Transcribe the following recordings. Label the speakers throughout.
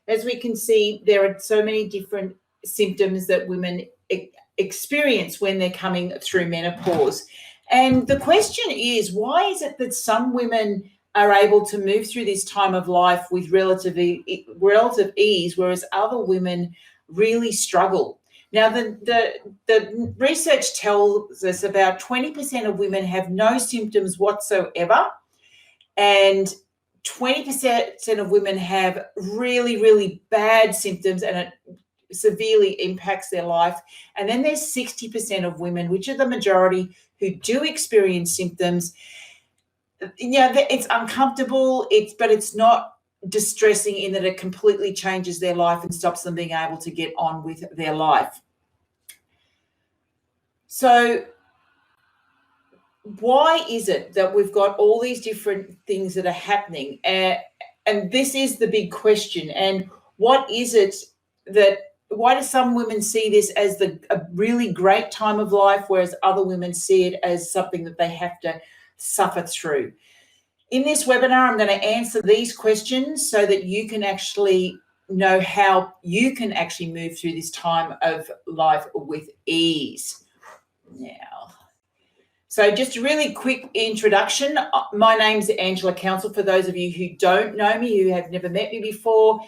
Speaker 1: as we can see, there are so many different symptoms that women experience when they're coming through menopause. And the question is, why is it that some women are able to move through this time of life with relative ease, whereas other women really struggle? Now, the research tells us about 20% of women have no symptoms whatsoever, and 20% of women have really, really bad symptoms, and it severely impacts their life. And then there's 60% of women, which are the majority, who do experience symptoms. It's uncomfortable, but it's not distressing in that it completely changes their life and stops them being able to get on with their life. So why is it that we've got all these different things that are happening? And this is the big question. And what is it why do some women see this as a really great time of life, whereas other women see it as something that they have to suffer through? In this webinar, I'm going to answer these questions so that you can actually know how you can actually move through this time of life with ease. Now, so just a really quick introduction. My name's Angela Counsel, for those of you who don't know me, who have never met me before.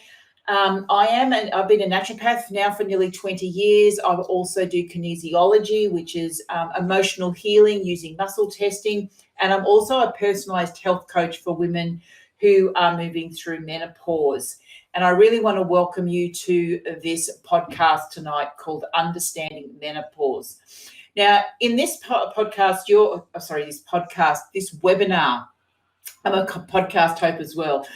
Speaker 1: I've been a naturopath now for nearly 20 years. I also do kinesiology, which is emotional healing using muscle testing. And I'm also a personalized health coach for women who are moving through menopause. And I really want to welcome you to this podcast tonight called Understanding Menopause. Now, in this this webinar, I'm a podcast host as well.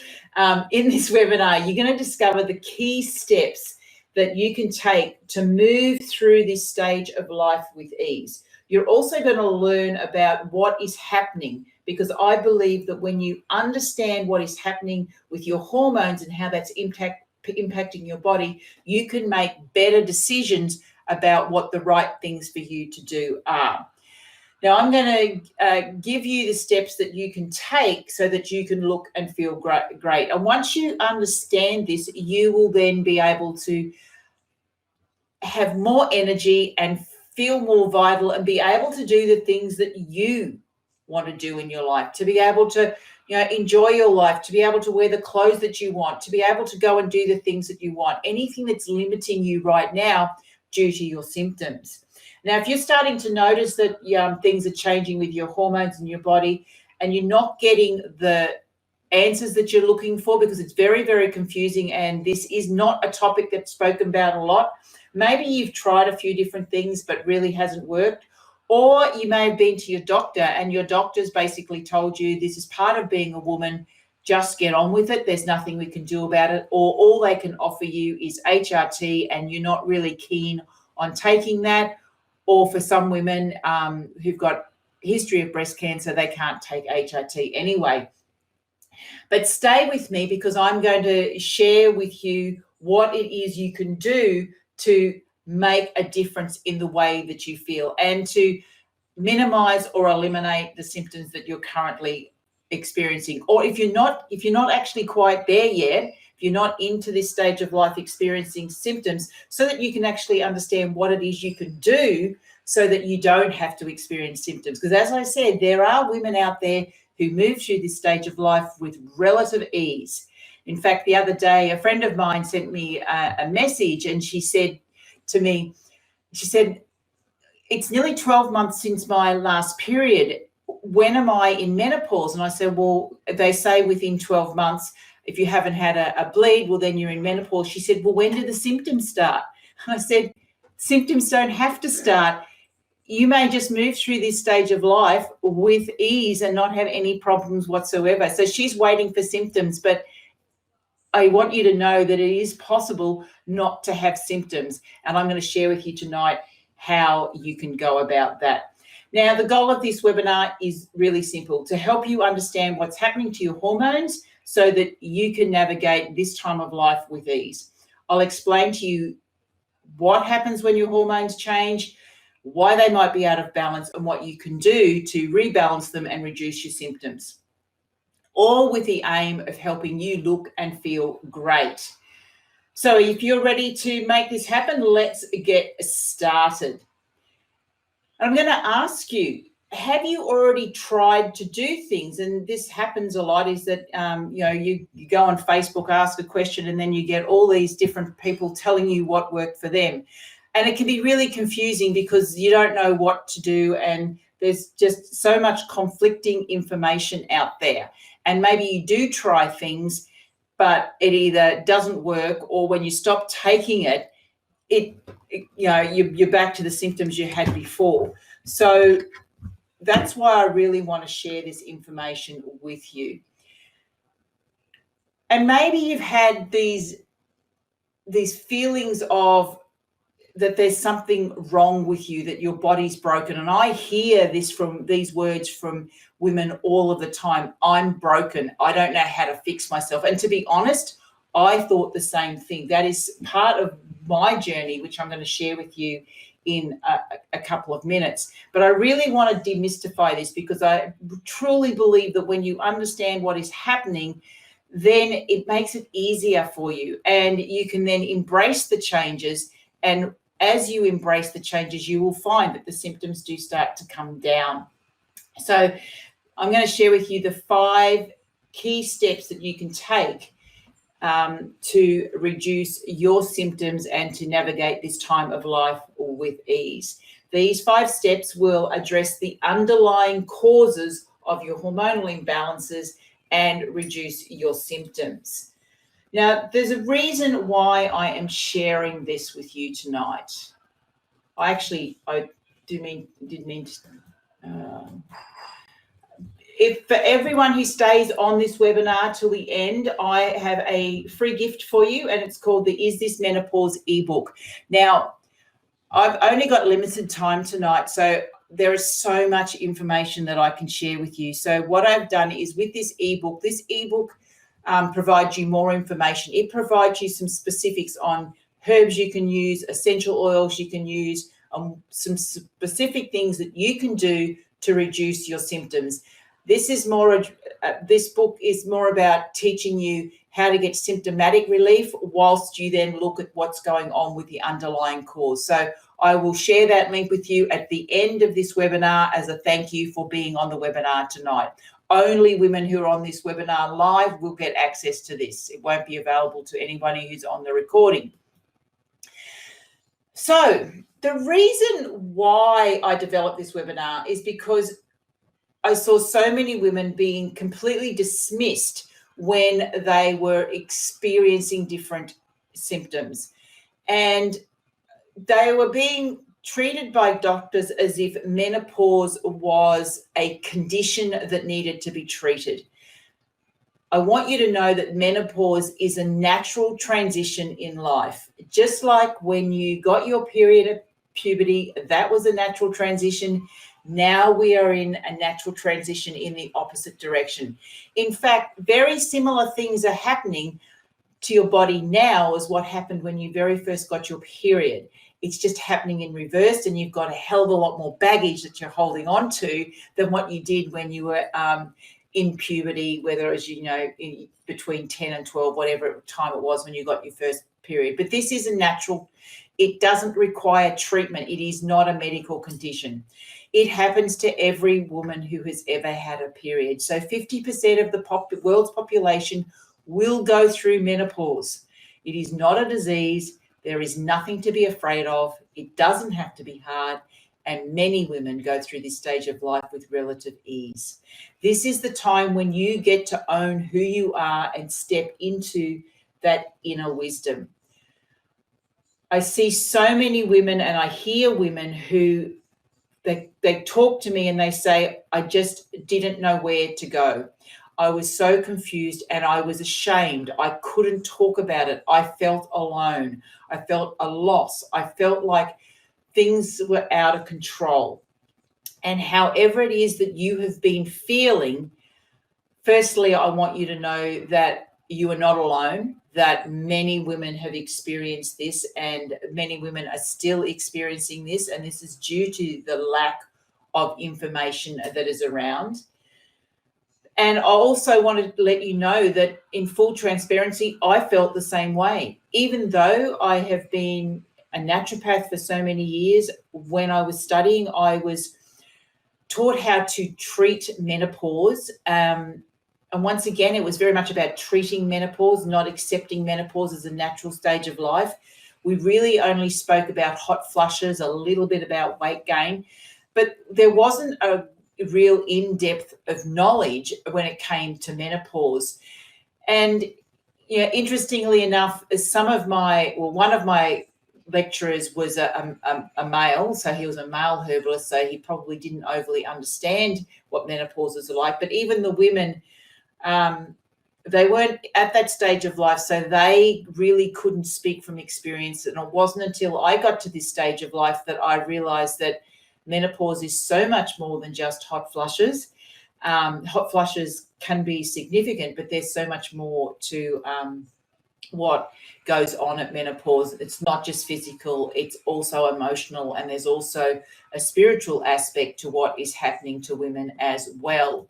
Speaker 1: In this webinar, you're going to discover the key steps that you can take to move through this stage of life with ease. You're also going to learn about what is happening, because I believe that when you understand what is happening with your hormones and how that's impacting your body, you can make better decisions about what the right things for you to do are. Now, I'm going to give you the steps that you can take so that you can look and feel great. And once you understand this, you will then be able to have more energy and feel more vital and be able to do the things that you want to do in your life, to be able to enjoy your life, to be able to wear the clothes that you want, to be able to go and do the things that you want, anything that's limiting you right now due to your symptoms. Now, if you're starting to notice that things are changing with your hormones in your body and you're not getting the answers that you're looking for, because it's very, very confusing and this is not a topic that's spoken about a lot, maybe you've tried a few different things but really hasn't worked, or you may have been to your doctor and your doctor's basically told you this is part of being a woman, just get on with it, there's nothing we can do about it, or all they can offer you is HRT and you're not really keen on taking that. Or for some women who've got history of breast cancer, they can't take HRT anyway. But stay with me, because I'm going to share with you what it is you can do to make a difference in the way that you feel and to minimize or eliminate the symptoms that you're currently experiencing. Or if you're not actually quite there yet, if you're not into this stage of life experiencing symptoms, so that you can actually understand what it is you can do so that you don't have to experience symptoms. Because as I said, there are women out there who move through this stage of life with relative ease. In fact, the other day, a friend of mine sent me a message and she said to me, it's nearly 12 months since my last period. When am I in menopause? And I said, well, they say within 12 months, if you haven't had a bleed, well, then you're in menopause. She said, well, when do the symptoms start? And I said, symptoms don't have to start. You may just move through this stage of life with ease and not have any problems whatsoever. So she's waiting for symptoms, but I want you to know that it is possible not to have symptoms. And I'm going to share with you tonight how you can go about that. Now, the goal of this webinar is really simple: to help you understand what's happening to your hormones so that you can navigate this time of life with ease. I'll explain to you what happens when your hormones change, why they might be out of balance, and what you can do to rebalance them and reduce your symptoms, all with the aim of helping you look and feel great. So if you're ready to make this happen, let's get started. I'm going to ask you, have you already tried to do things? And this happens a lot, is that, you go on Facebook, ask a question, and then you get all these different people telling you what worked for them. And it can be really confusing because you don't know what to do, and there's just so much conflicting information out there. And maybe you do try things, but it either doesn't work, or when you stop taking it, you're back to the symptoms you had before. So that's why I really want to share this information with you. And maybe you've had these feelings of that there's something wrong with you, that your body's broken. And I hear these words from women all of the time. I'm broken. I don't know how to fix myself. And to be honest, I thought the same thing. That is part of my journey, which I'm going to share with you in a couple of minutes. But I really want to demystify this, because I truly believe that when you understand what is happening, then it makes it easier for you, and you can then embrace the changes. And as you embrace the changes, you will find that the symptoms do start to come down. So I'm going to share with you the 5 key steps that you can take to reduce your symptoms and to navigate this time of life with ease. These 5 steps will address the underlying causes of your hormonal imbalances and reduce your symptoms. Now, there's a reason why I am sharing this with you tonight. If for everyone who stays on this webinar till the end, I have a free gift for you, and it's called the Is This Menopause ebook. Now, I've only got limited time tonight, so there is so much information that I can share with you. So what I've done is, with this ebook provides you more information. It provides you some specifics on herbs you can use, essential oils you can use, some specific things that you can do to reduce your symptoms. This book is more about teaching you how to get symptomatic relief, whilst you then look at what's going on with the underlying cause. So I will share that link with you at the end of this webinar as a thank you for being on the webinar tonight. Only women who are on this webinar live will get access to this. It won't be available to anybody who's on the recording. So the reason why I developed this webinar is because I saw so many women being completely dismissed when they were experiencing different symptoms, and they were being treated by doctors as if menopause was a condition that needed to be treated. I want you to know that menopause is a natural transition in life. Just like when you got your period at puberty, that was a natural transition. Now we are in a natural transition in the opposite direction. In fact, very similar things are happening to your body now as what happened when you very first got your period. It's just happening in reverse, and you've got a hell of a lot more baggage that you're holding on to than what you did when you were in puberty, whether, as you know, between 10 and 12, whatever time it was when you got your first period. But this is a natural, it doesn't require treatment. It is not a medical condition. It happens to every woman who has ever had a period. So 50% of the world's population will go through menopause. It is not a disease. There is nothing to be afraid of. It doesn't have to be hard. And many women go through this stage of life with relative ease. This is the time when you get to own who you are and step into that inner wisdom. I see so many women, and I hear women who they talk to me and they say, I just didn't know where to go. I was so confused and I was ashamed. I couldn't talk about it. I felt alone. I felt a loss. I felt like things were out of control. And however it is that you have been feeling, firstly, I want you to know that you are not alone, that many women have experienced this, and many women are still experiencing this, and this is due to the lack of information that is around. And I also wanted to let you know that in full transparency, I felt the same way. Even though I have been a naturopath for so many years, when I was studying, I was taught how to treat menopause. And once again, it was very much about treating menopause, not accepting menopause as a natural stage of life. We really only spoke about hot flushes, a little bit about weight gain, but there wasn't a real in-depth of knowledge when it came to menopause. And interestingly enough, one of my lecturers was a male, so he was a male herbalist, so he probably didn't overly understand what menopause was like. But even the women, they weren't at that stage of life, so they really couldn't speak from experience. And it wasn't until I got to this stage of life that I realized that menopause is so much more than just hot flushes. Hot flushes can be significant, but there's so much more to what goes on at menopause. It's not just physical, it's also emotional, and there's also a spiritual aspect to what is happening to women as well.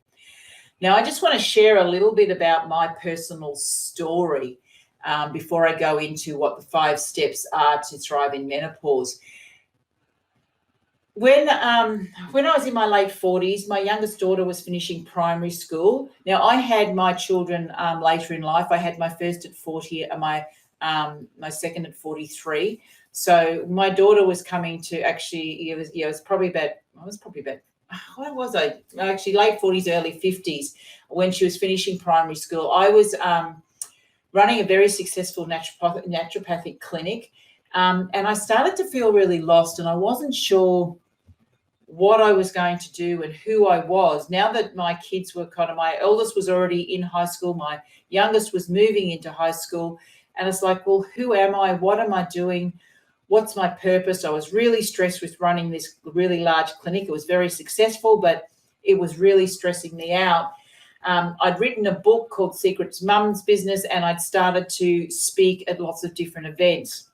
Speaker 1: Now, I just want to share a little bit about my personal story before I go into what the 5 steps are to thrive in menopause. When I was in my late 40s, my youngest daughter was finishing primary school. Now, I had my children later in life. I had my first at 40 and my second at 43. So my daughter was coming to actually, it was probably about, what was I? Actually, late 40s, early 50s, when she was finishing primary school. I was running a very successful naturopathic clinic, and I started to feel really lost, and I wasn't sure what I was going to do and who I was. Now that my kids were my eldest was already in high school, my youngest was moving into high school, and it's like, well, who am I? What am I doing? What's my purpose? I was really stressed with running this really large clinic. It was very successful, but it was really stressing me out. I'd written a book called Secrets Mum's Business, and I'd started to speak at lots of different events.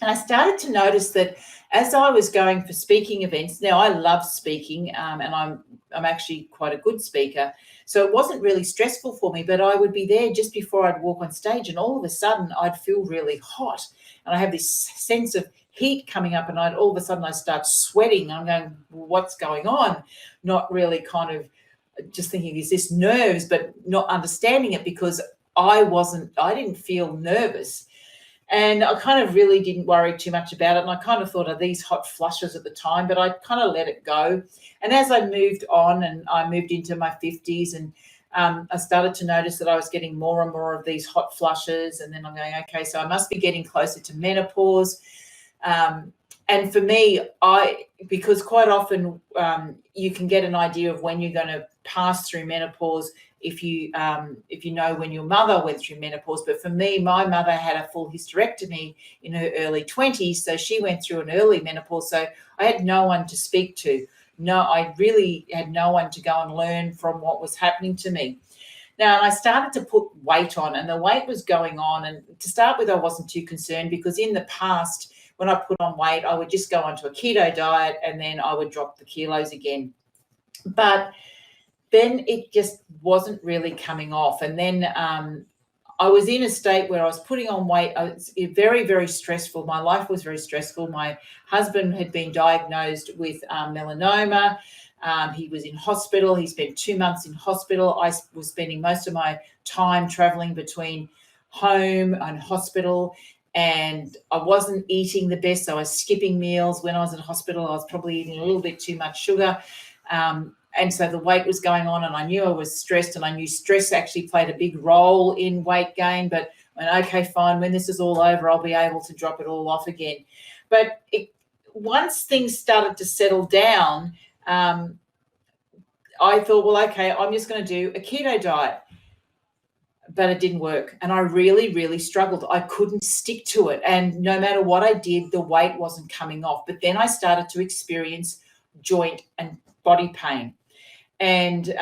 Speaker 1: And I started to notice that as I was going for speaking events, now I love speaking, and I'm actually quite a good speaker, so it wasn't really stressful for me, but I would be there just before I'd walk on stage, and all of a sudden I'd feel really hot, and I have this sense of heat coming up, and all of a sudden I start sweating, and I'm going, well, what's going on? Not really kind of just thinking, is this nerves, but not understanding it because I didn't feel nervous. And I kind of really didn't worry too much about it. And I kind of thought of these hot flushes at the time, but I kind of let it go. And as I moved on and I moved into my 50s, and I started to notice that I was getting more and more of these hot flushes. And then I'm going, okay, so I must be getting closer to menopause. And for me, because quite often you can get an idea of when you're going to pass through menopause if you know when your mother went through menopause. But for me, my mother had a full hysterectomy in her early 20s, so she went through an early menopause. So I had no one to speak to. No, I really had no one to go and learn from what was happening to me. Now, I started to put weight on, and the weight was going on. And to start with, I wasn't too concerned because in the past, when I put on weight, I would just go onto a keto diet and then I would drop the kilos again. But then it just wasn't really coming off. And then I was in a state where I was putting on weight. It was very, very stressful. My life was very stressful. My husband had been diagnosed with melanoma. He was in hospital. He spent 2 months in hospital. I was spending most of my time traveling between home and hospital, and I wasn't eating the best. So I was skipping meals. When I was in hospital, I was probably eating a little bit too much sugar. And so the weight was going on, and I knew I was stressed, and I knew stress actually played a big role in weight gain. But I went, okay, fine, when this is all over, I'll be able to drop it all off again. But once things started to settle down, I thought, well, okay, I'm just going to do a keto diet. But it didn't work. And I really, really struggled. I couldn't stick to it. And no matter what I did, the weight wasn't coming off. But then I started to experience joint and body pain. And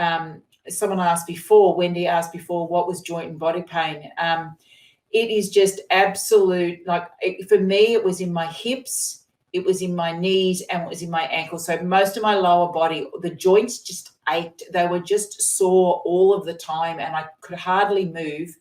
Speaker 1: someone asked before, Wendy asked before, what was joint and body pain? It is just absolute, for me, it was in my hips it was in my knees, and it was in my ankles. So most of my lower body, the joints just ached. They were just sore all of the time, and I could hardly move.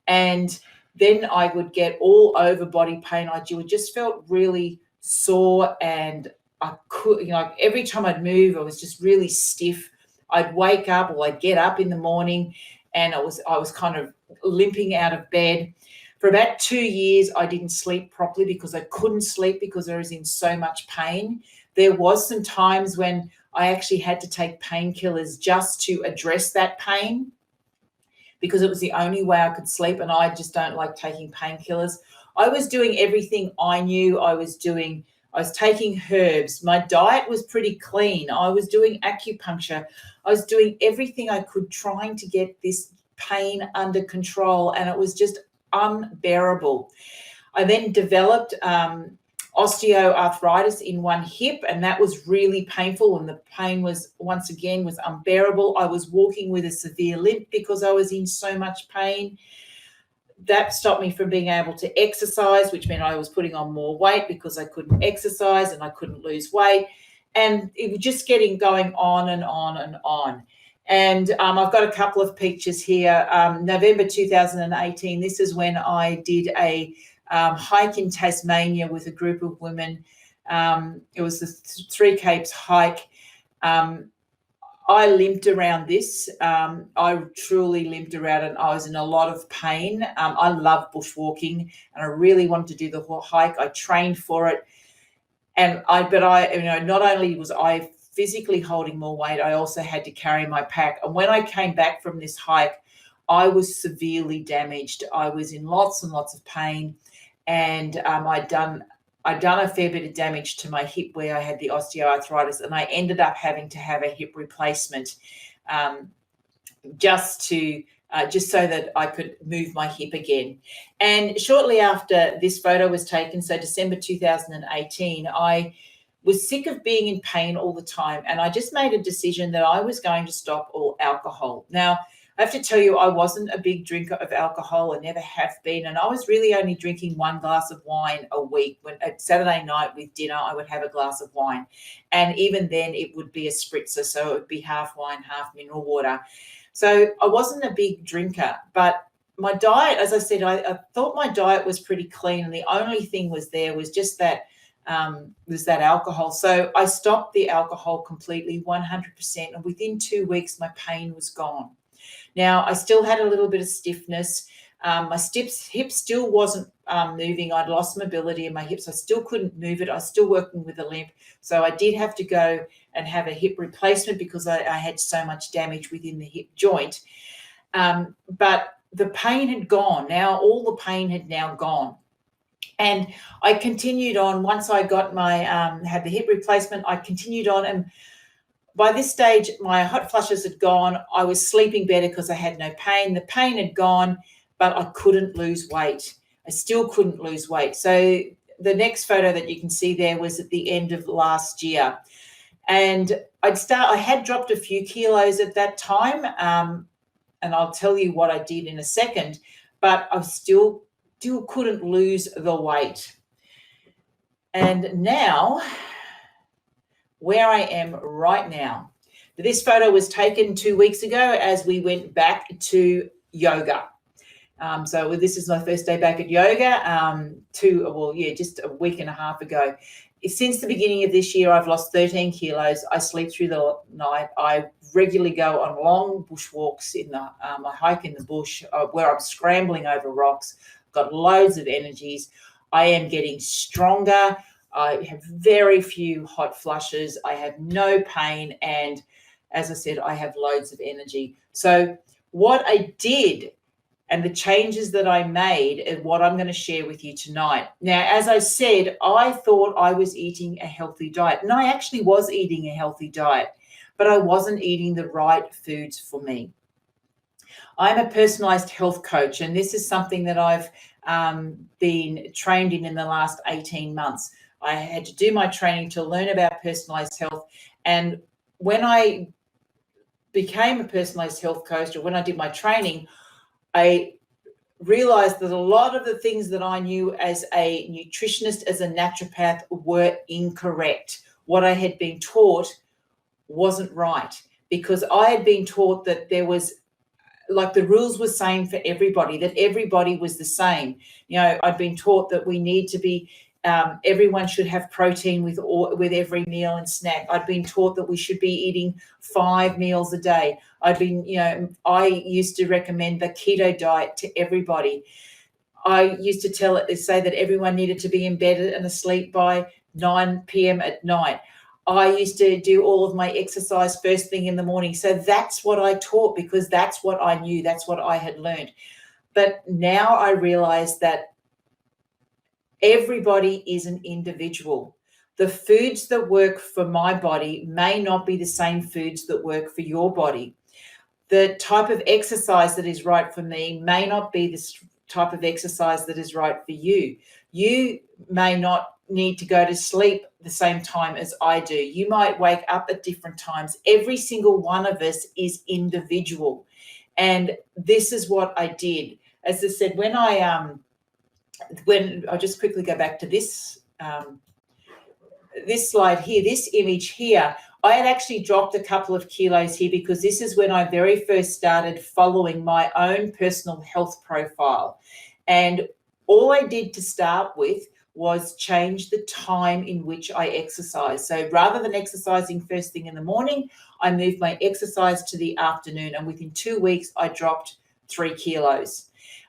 Speaker 1: And then I would get all over body pain. I just felt really sore, and I could, every time I'd move, I was just really stiff. I'd wake up, or I'd get up in the morning, and I was kind of limping out of bed. For about 2 years, I didn't sleep properly because I couldn't sleep because I was in so much pain. There was some times when I actually had to take painkillers just to address that pain, because it was the only way I could sleep, and I just don't like taking painkillers. I was doing everything I knew I was doing. I was taking herbs. My diet was pretty clean. I was doing acupuncture. I was doing everything I could, trying to get this pain under control, and it was just unbearable. I then developed osteoarthritis in one hip, and that was really painful, and the pain was unbearable. I was walking with a severe limp because I was in so much pain. That stopped me from being able to exercise, which meant I was putting on more weight because I couldn't exercise and I couldn't lose weight. And it was just going on and on and on. And I've got a couple of pictures here. November 2018, this is when I did a hike in Tasmania with a group of women. It was the Three Capes hike. I limped around this. I truly limped around, and I was in a lot of pain. I love bushwalking, and I really wanted to do the whole hike. I trained for it, and not only was I physically holding more weight, I also had to carry my pack. And when I came back from this hike, I was severely damaged. I was in lots and lots of pain, and I'd done a fair bit of damage to my hip where I had the osteoarthritis, and I ended up having to have a hip replacement just so that I could move my hip again. And shortly after this photo was taken, so December 2018, I was sick of being in pain all the time, and I just made a decision that I was going to stop all alcohol. Now, I have to tell you, I wasn't a big drinker of alcohol. I never have been. And I was really only drinking one glass of wine a week. When at Saturday night with dinner, I would have a glass of wine. And even then it would be a spritzer. So it would be half wine, half mineral water. So I wasn't a big drinker, but my diet, as I said, I thought my diet was pretty clean. And the only thing was just that alcohol. So I stopped the alcohol completely, 100%. And within 2 weeks, my pain was gone. Now, I still had a little bit of stiffness. My hip still wasn't moving. I'd lost mobility in my hips. I still couldn't move it. I was still working with a limp. So I did have to go and have a hip replacement because I had so much damage within the hip joint. But the pain had gone. Now, all the pain had now gone. And I continued on. Once I got had the hip replacement, I continued on, and by this stage, my hot flushes had gone. I was sleeping better because I had no pain. The pain had gone, but I couldn't lose weight. I still couldn't lose weight. So the next photo that you can see there was at the end of last year. And I had dropped a few kilos at that time, and I'll tell you what I did in a second, but I still couldn't lose the weight. And now, where I am right now. This photo was taken 2 weeks ago as we went back to yoga. So this is my first day back at yoga, just a week and a half ago. Since the beginning of this year, I've lost 13 kilos. I sleep through the night. I regularly go on long bushwalks I hike in the bush where I'm scrambling over rocks. I've got loads of energies. I am getting stronger. I have very few hot flushes. I have no pain. And as I said, I have loads of energy. So what I did and the changes that I made is what I'm going to share with you tonight. Now, as I said, I thought I was eating a healthy diet. And I actually was eating a healthy diet, but I wasn't eating the right foods for me. I'm a personalized health coach, and this is something that I've been trained in the last 18 months. I had to do my training to learn about personalized health. And when I became a personalized health coach, or when I did my training, I realized that a lot of the things that I knew as a nutritionist, as a naturopath, were incorrect. What I had been taught wasn't right, because I had been taught that there was, like, the rules were same for everybody, that everybody was the same. I'd been taught that we need to be, everyone should have protein with every meal and snack. I'd been taught that we should be eating 5 meals a day. I used to recommend the keto diet to everybody. I used to say that everyone needed to be in bed and asleep by 9 p.m. at night. I used to do all of my exercise first thing in the morning. So that's what I taught, because that's what I knew. That's what I had learned. But now I realize that everybody is an individual. The foods that work for my body may not be the same foods that work for your body. The type of exercise that is right for me may not be the type of exercise that is right for you. You may not need to go to sleep the same time as I do. You might wake up at different times. Every single one of us is individual. And this is what I did. As I said, when I'll just quickly go back to this slide here, this image here, I had actually dropped a couple of kilos here, because this is when I very first started following my own personal health profile. And all I did to start with was change the time in which I exercise. So rather than exercising first thing in the morning, I moved my exercise to the afternoon, and within 2 weeks, I dropped 3 kilos.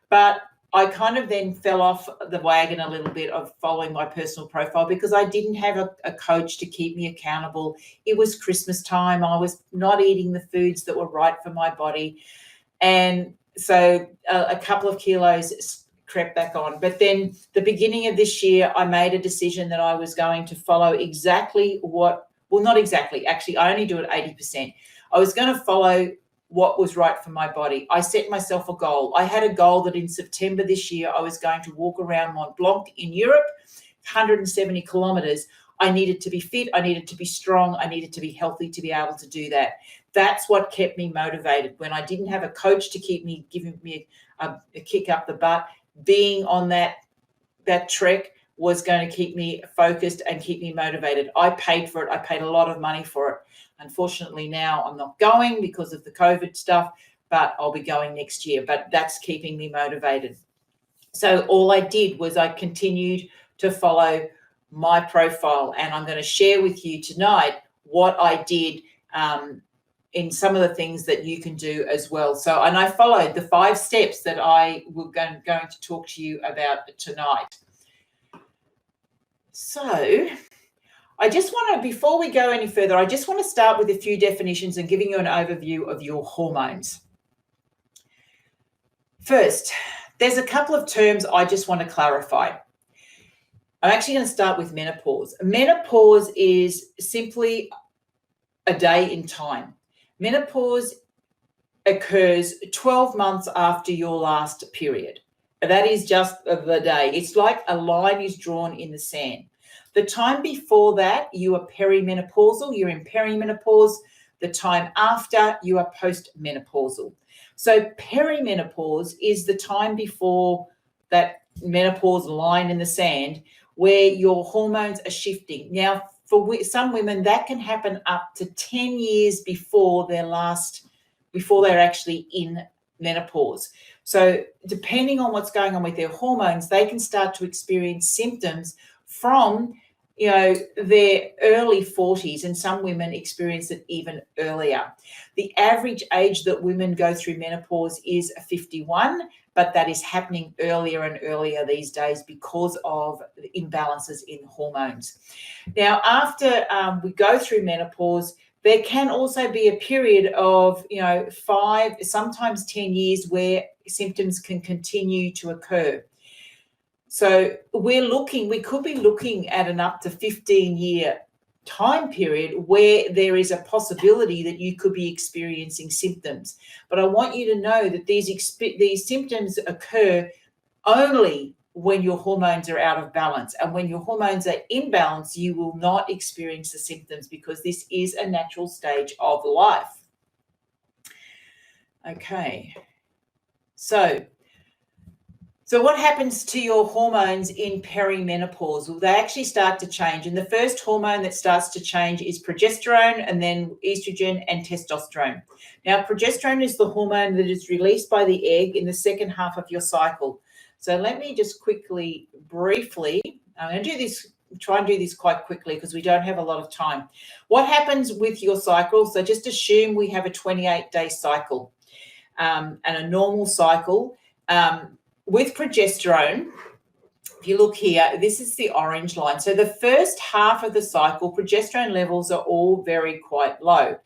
Speaker 1: But I kind of then fell off the wagon a little bit of following my personal profile, because I didn't have a coach to keep me accountable. It was Christmas time. I was not eating the foods that were right for my body. And so a couple of kilos crept back on. But then the beginning of this year, I made a decision that I was going to follow exactly not exactly, actually, I only do it 80%. I was going to follow what was right for my body. I set myself a goal. I had a goal that in September this year, I was going to walk around Mont Blanc in Europe, 170 kilometers. I needed to be fit. I needed to be strong. I needed to be healthy to be able to do that. That's what kept me motivated. When I didn't have a coach to keep me, giving me a kick up the butt, being on that trek was going to keep me focused and keep me motivated. I paid for it. I paid a lot of money for it. Unfortunately, now I'm not going because of the COVID stuff, but I'll be going next year. But that's keeping me motivated. So all I did was I continued to follow my profile, and I'm going to share with you tonight what I did in some of the things that you can do as well. So, and I followed the 5 steps that I was going to talk to you about tonight. So I just want to, before we go any further, I just want to start with a few definitions and giving you an overview of your hormones. First, there's a couple of terms I just want to clarify. I'm actually going to start with menopause. Menopause is simply a day in time. Menopause occurs 12 months after your last period. That is just the day. It's like a line is drawn in the sand. The time before that, you are perimenopausal. You're in perimenopause. The time after, you are postmenopausal. So perimenopause is the time before that menopause line in the sand where your hormones are shifting. Now, for some women, that can happen up to 10 years before they're actually in menopause. So depending on what's going on with their hormones, they can start to experience symptoms from, their early 40s, and some women experience it even earlier. The average age that women go through menopause is 51, but that is happening earlier and earlier these days because of the imbalances in hormones. Now, after we go through menopause, there can also be a period of, 5, sometimes 10 years where symptoms can continue to occur. So we could be looking at an up to 15-year time period where there is a possibility that you could be experiencing symptoms. But I want you to know that these symptoms occur only when your hormones are out of balance. And when your hormones are in balance, you will not experience the symptoms, because this is a natural stage of life. Okay. So So what happens to your hormones in perimenopause? Well, they actually start to change. And the first hormone that starts to change is progesterone, and then estrogen and testosterone. Now, progesterone is the hormone that is released by the egg in the second half of your cycle. So let me just quickly, briefly, I'm going to do this, try and do this quite quickly because we don't have a lot of time. What happens with your cycle? So just assume we have a 28-day cycle and a normal cycle. With progesterone, if you look here, this is the orange line. So the first half of the cycle, progesterone levels are all quite low.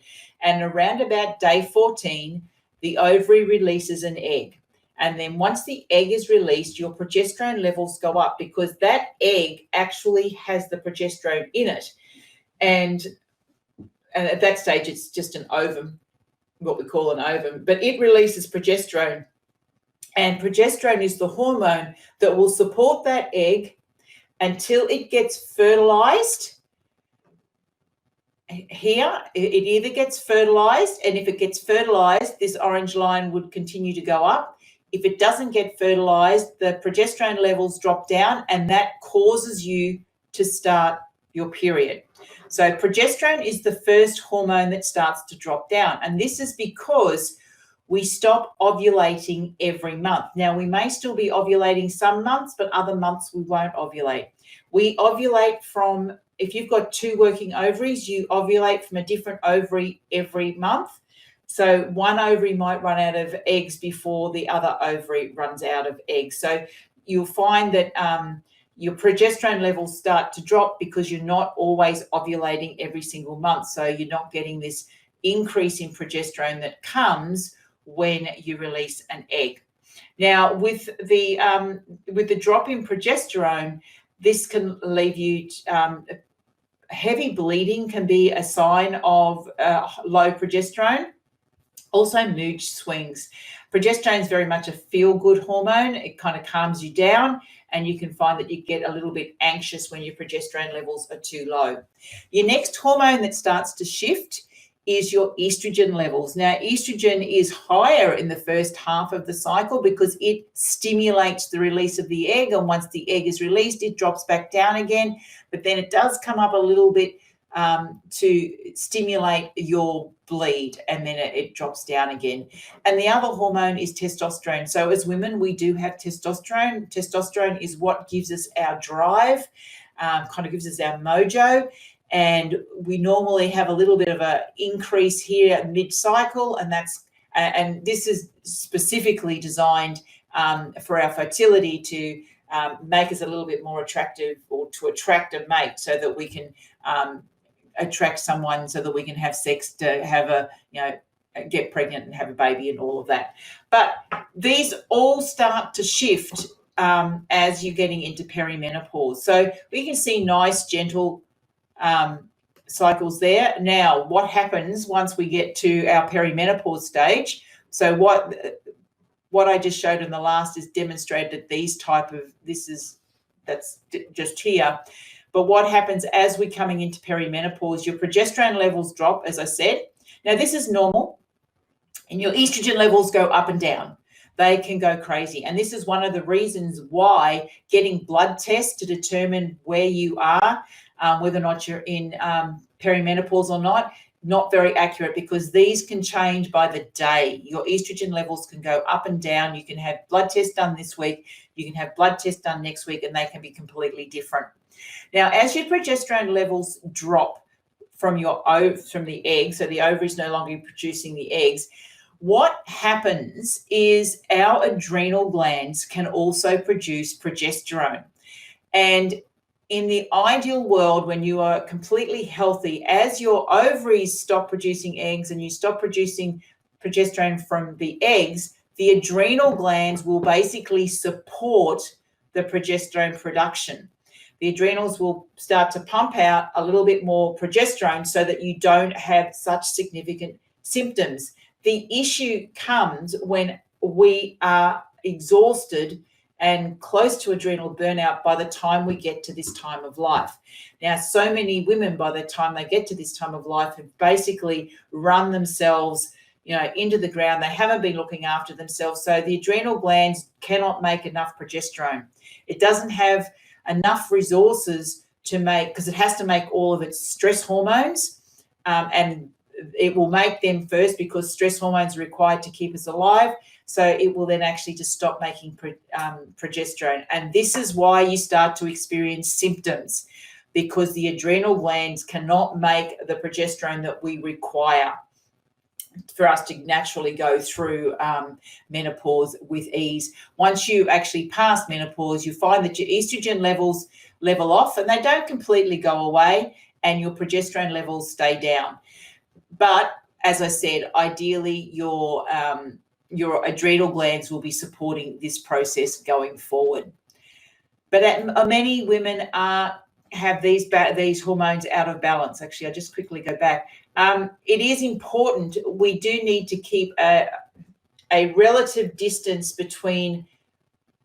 Speaker 1: And around about day 14, the ovary releases an egg. And then once the egg is released, your progesterone levels go up because that egg actually has the progesterone in it. And at that stage, it's just an ovum, what we call an ovum, but it releases progesterone. And progesterone is the hormone that will support that egg until it gets fertilized. Here, it either gets fertilized, and if it gets fertilized, this orange line would continue to go up. If it doesn't get fertilized, the progesterone levels drop down, and that causes you to start your period. So progesterone is the first hormone that starts to drop down, and this is because we stop ovulating every month. Now, we may still be ovulating some months, but other months we won't ovulate. We ovulate from, if you've got 2 working ovaries, you ovulate from a different ovary every month. So one ovary might run out of eggs before the other ovary runs out of eggs. So you'll find that your progesterone levels start to drop because you're not always ovulating every single month. So you're not getting this increase in progesterone that comes when you release an egg. Now, with the drop in progesterone, this can leave you heavy bleeding can be a sign of low progesterone. Also, mood swings. Progesterone is very much a feel-good hormone. It kind of calms you down, and you can find that you get a little bit anxious when your progesterone levels are too low. Your next hormone that starts to shift is your estrogen levels. Now, estrogen is higher in the first half of the cycle because it stimulates the release of the egg, and once the egg is released, it drops back down again, but then it does come up a little bit to stimulate your bleed, and then it drops down again. And the other hormone is testosterone. So as women, we do have testosterone. Testosterone is what gives us our drive, kind of gives us our mojo. And we normally have a little bit of an increase here at mid-cycle, and this is specifically designed for our fertility to make us a little bit more attractive, or to attract a mate, so that we can attract someone, so that we can have sex, to have get pregnant and have a baby and all of that. But these all start to shift as you're getting into perimenopause. So we can see nice, gentle cycles there. Now, what happens once we get to our perimenopause stage? So what I just showed in the last is demonstrated that's just here. But what happens as we're coming into perimenopause? Your progesterone levels drop, as I said. Now, this is normal, and your estrogen levels go up and down. They can go crazy. And this is one of the reasons why getting blood tests to determine where you are, whether or not you're in perimenopause or not very accurate, because these can change by the day. Your estrogen levels can go up and down. You can have blood tests done this week. You can have blood tests done next week, and they can be completely different. Now, as your progesterone levels drop from the egg, so the ovary is no longer producing the eggs, what happens is our adrenal glands can also produce progesterone. And in the ideal world, when you are completely healthy, as your ovaries stop producing eggs and you stop producing progesterone from the eggs, the adrenal glands will basically support the progesterone production. The adrenals will start to pump out a little bit more progesterone so that you don't have such significant symptoms. The issue comes when we are exhausted and close to adrenal burnout by the time we get to this time of life. Now, so many women, by the time they get to this time of life, have basically run themselves into the ground. They haven't been looking after themselves. So the adrenal glands cannot make enough progesterone. It doesn't have enough resources to make, because it has to make all of its stress hormones, and it will make them first because stress hormones are required to keep us alive. So it will then actually just stop making progesterone. And this is why you start to experience symptoms, because the adrenal glands cannot make the progesterone that we require for us to naturally go through menopause with ease. Once you actually pass menopause, you find that your estrogen levels level off, and they don't completely go away, and your progesterone levels stay down. But as I said, ideally your adrenal glands will be supporting this process going forward. But many women have these hormones out of balance. Actually, I'll just quickly go back. It is important. We do need to keep a relative distance between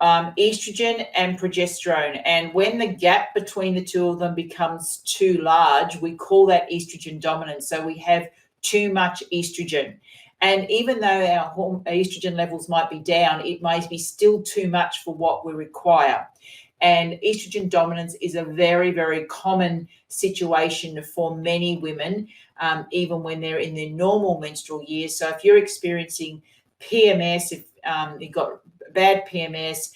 Speaker 1: estrogen and progesterone. And when the gap between the two of them becomes too large, we call that estrogen dominance. So we have too much estrogen. And even though our estrogen levels might be down, it may be still too much for what we require. And estrogen dominance is a very, very common situation for many women, even when they're in their normal menstrual years. So if you're experiencing PMS, if you've got bad PMS,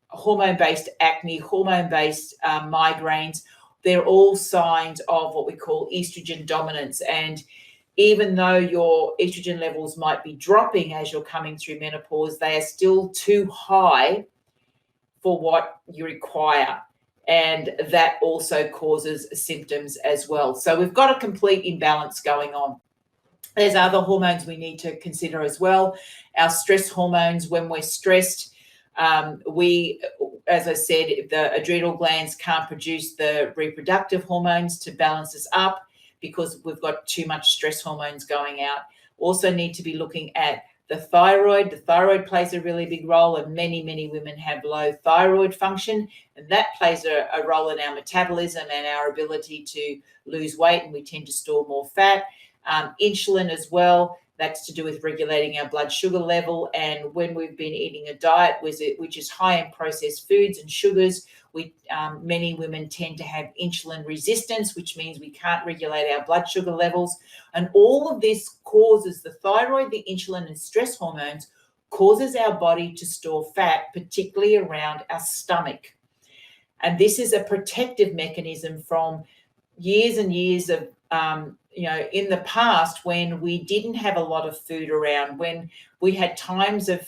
Speaker 1: hormone-based acne, hormone-based migraines, they're all signs of what we call estrogen dominance. And even though your estrogen levels might be dropping as you're coming through menopause, they are still too high for what you require. And that also causes symptoms as well. So we've got a complete imbalance going on. There's other hormones we need to consider as well. Our stress hormones, when we're stressed, as I said, the adrenal glands can't produce the reproductive hormones to balance us up because we've got too much stress hormones going out. Also need to be looking at the thyroid. The thyroid plays a really big role, and many, many women have low thyroid function, and that plays a role in our metabolism and our ability to lose weight, and we tend to store more fat. Insulin as well, that's to do with regulating our blood sugar level. And when we've been eating a diet which is high in processed foods and sugars, many women tend to have insulin resistance, which means we can't regulate our blood sugar levels. And all of this causes the thyroid, the insulin, and stress hormones causes our body to store fat, particularly around our stomach. And this is a protective mechanism from years and years of in the past, when we didn't have a lot of food around, when we had times of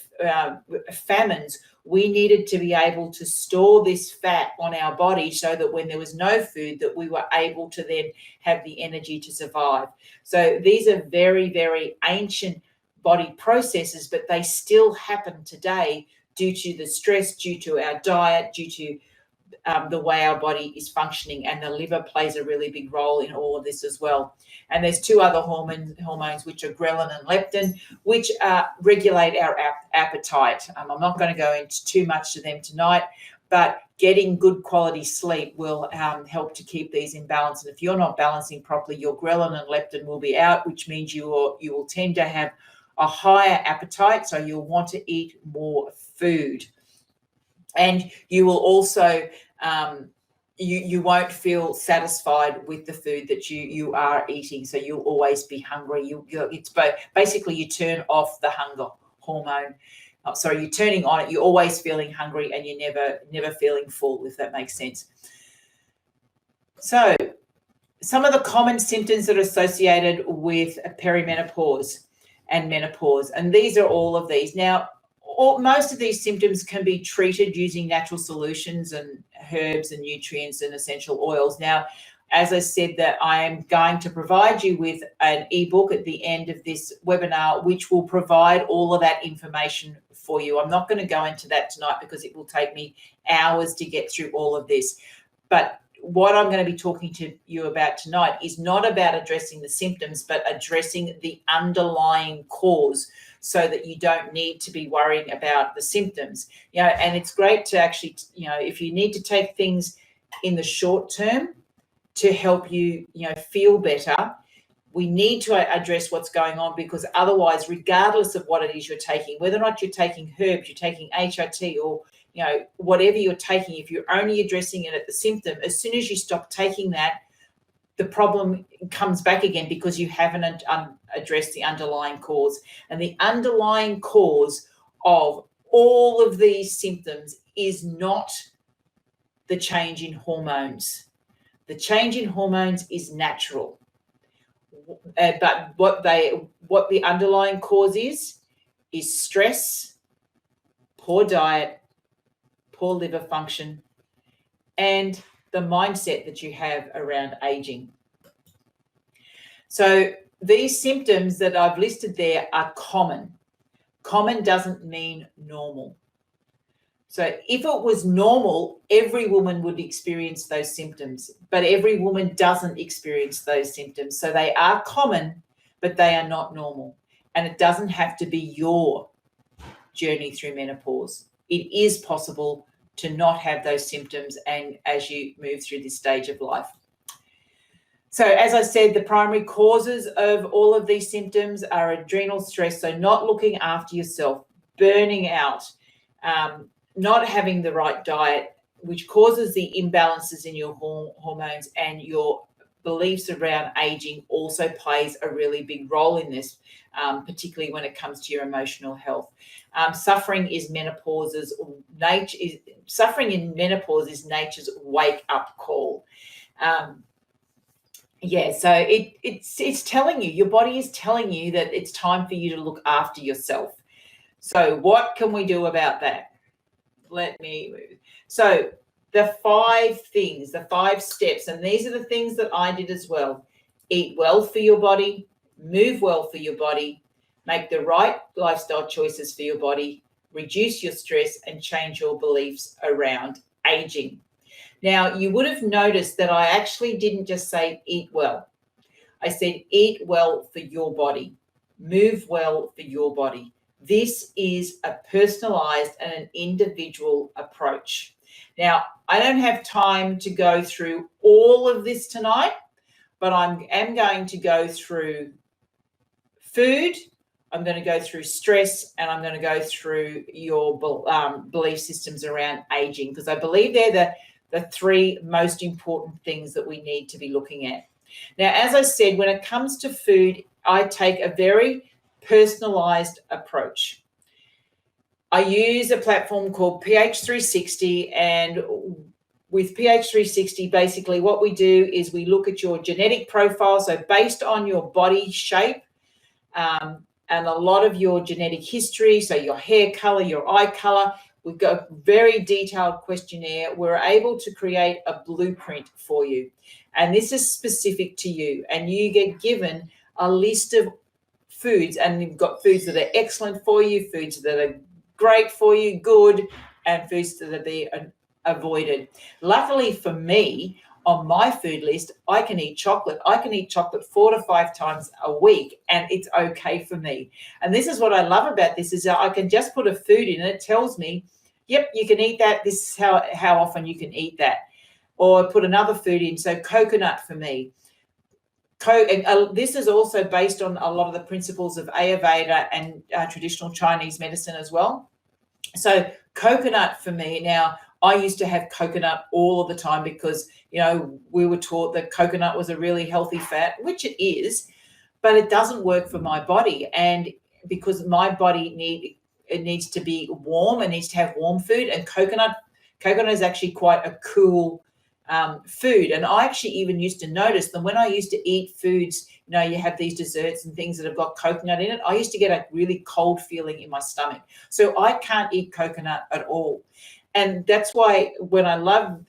Speaker 1: famines, we needed to be able to store this fat on our body so that when there was no food, that we were able to then have the energy to survive. So these are very, very ancient body processes, but they still happen today due to the stress, due to our diet, due to the way our body is functioning, and the liver plays a really big role in all of this as well. And there's two other hormones, which are Ghrelin and Leptin, which regulate our appetite. I'm not going to go into too much to them tonight, but getting good quality sleep will help to keep these in balance. And if you're not balancing properly, your Ghrelin and Leptin will be out, which means you will tend to have a higher appetite, so you'll want to eat more food. And you will also, you won't feel satisfied with the food that you are eating. So you'll always be hungry. It's basically you turn off the hunger hormone. You're turning on it. You're always feeling hungry, and you're never feeling full, if that makes sense. So some of the common symptoms that are associated with perimenopause and menopause, and these are all of these. Now, most of these symptoms can be treated using natural solutions and herbs and nutrients and essential oils. Now, as I said, that I am going to provide you with an ebook at the end of this webinar, which will provide all of that information for you. I'm not going to go into that tonight because it will take me hours to get through all of this. But what I'm going to be talking to you about tonight is not about addressing the symptoms, but addressing the underlying cause, so that you don't need to be worrying about the symptoms. And it's great to actually, if you need to take things in the short term to help you, feel better, We need to address what's going on, because otherwise, regardless of what it is you're taking, whether or not you're taking herbs, you're taking HRT, or whatever you're taking, if you're only addressing it at the symptom, as soon as you stop taking that, the problem comes back again, because you haven't addressed the underlying cause. And the underlying cause of all of these symptoms is not the change in hormones. The change in hormones is natural. But what the underlying cause is stress, poor diet, poor liver function, and the mindset that you have around aging. So these symptoms that I've listed there are common. Common doesn't mean normal. So if it was normal, every woman would experience those symptoms, but every woman doesn't experience those symptoms. So they are common, but they are not normal. And it doesn't have to be your journey through menopause. It is possible to not have those symptoms and as you move through this stage of life. So as I said, the primary causes of all of these symptoms are adrenal stress, so not looking after yourself, burning out, not having the right diet, which causes the imbalances in your hormones, and your beliefs around aging also plays a really big role in this, particularly when it comes to your emotional health. Suffering in menopause is nature's wake-up call. So it's telling you, your body is telling you that it's time for you to look after yourself. So what can we do about that? Let me move. So the 5 things, the 5 steps, and these are the things that I did as well. Eat well for your body, move well for your body, make the right lifestyle choices for your body, reduce your stress, and change your beliefs around aging. Now, you would have noticed that I actually didn't just say eat well. I said eat well for your body, move well for your body. This is a personalized and an individual approach. Now, I don't have time to go through all of this tonight, but I am going to go through food, I'm going to go through stress, and I'm going to go through your belief systems around aging, because I believe they're the 3 most important things that we need to be looking at. Now, as I said, when it comes to food, I take a very personalized approach. I use a platform called pH 360, and with pH 360, basically what we do is we look at your genetic profile. So based on your body shape and a lot of your genetic history, so your hair color, your eye color, we've got a very detailed questionnaire. We're able to create a blueprint for you. And this is specific to you. And you get given a list of foods, and you've got foods that are excellent for you, foods that are great for you, good, and foods that are be avoided. Luckily for me, on my food list, I can eat chocolate. I can eat chocolate 4 to 5 times a week, and it's okay for me. And this is what I love about this, is that I can just put a food in and it tells me, yep, you can eat that. This is how often you can eat that. Or put another food in. So coconut for me. This is also based on a lot of the principles of Ayurveda and traditional Chinese medicine as well. So coconut for me, now I used to have coconut all of the time because, we were taught that coconut was a really healthy fat, which it is, but it doesn't work for my body. And because my body needs to be warm, it needs to have warm food, and coconut is actually quite a cool food. And I actually even used to notice that when I used to eat foods, you have these desserts and things that have got coconut in it, I used to get a really cold feeling in my stomach. So I can't eat coconut at all. And that's why when I love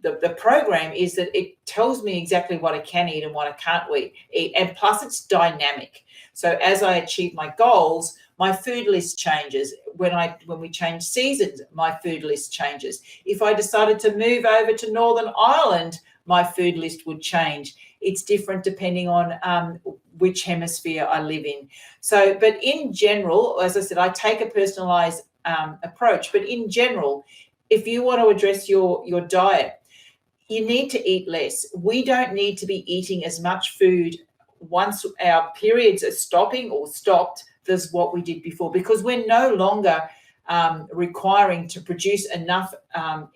Speaker 1: the program is that it tells me exactly what I can eat and what I can't eat. And plus it's dynamic. So as I achieve my goals, my food list changes. When we change seasons, my food list changes. If I decided to move over to Northern Ireland, my food list would change. It's different depending on which hemisphere I live in. So, but in general, as I said, I take a personalized approach. But in general, if you want to address your diet, you need to eat less. We don't need to be eating as much food once our periods are stopping or stopped as what we did before, because we're no longer requiring to produce enough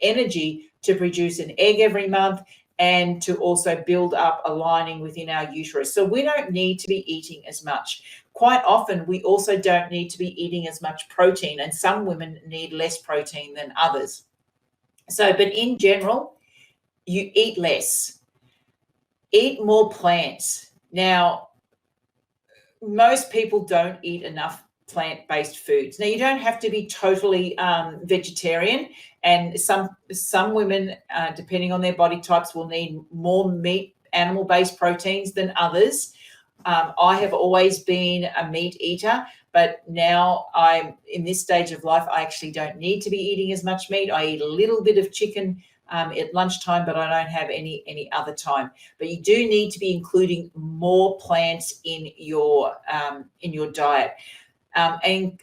Speaker 1: energy to produce an egg every month and to also build up a lining within our uterus. So we don't need to be eating as much. Quite often, we also don't need to be eating as much protein, and some women need less protein than others. So, but in general, you eat less. Eat more plants. Now, most people don't eat enough plant-based foods. Now, you don't have to be totally vegetarian, and some women, depending on their body types, will need more meat, animal-based proteins than others. I have always been a meat eater, but now I'm in this stage of life, I actually don't need to be eating as much meat. I eat a little bit of chicken at lunchtime, but I don't have any other time. But you do need to be including more plants in your diet, and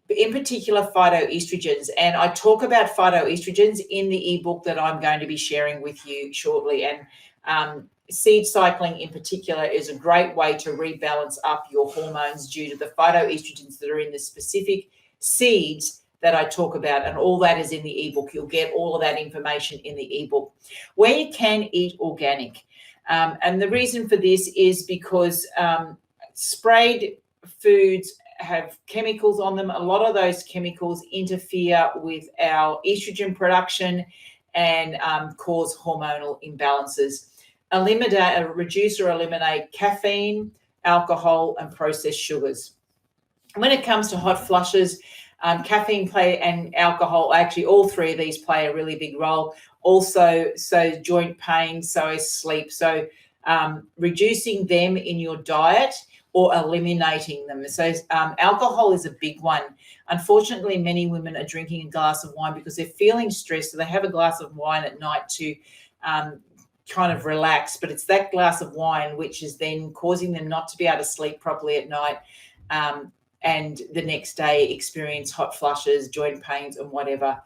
Speaker 1: in particular phytoestrogens. And I talk about phytoestrogens in the ebook that I'm going to be sharing with you shortly. And seed cycling in particular is a great way to rebalance up your hormones due to the phytoestrogens that are in the specific seeds that I talk about, and all that is in the ebook. You'll get all of that information in the ebook. Where you can eat organic, and the reason for this is because sprayed foods have chemicals on them. A lot of those chemicals interfere with our estrogen production and cause hormonal imbalances. Reduce or eliminate caffeine, alcohol, and processed sugars. When it comes to hot flushes, caffeine and alcohol, actually all three of these play a really big role. Also, so joint pain, so is sleep. So reducing them in your diet or eliminating them. So alcohol is a big one. Unfortunately, many women are drinking a glass of wine because they're feeling stressed, so they have a glass of wine at night to kind of relax, but it's that glass of wine which is then causing them not to be able to sleep properly at night, and the next day experience hot flushes, joint pains, and whatever.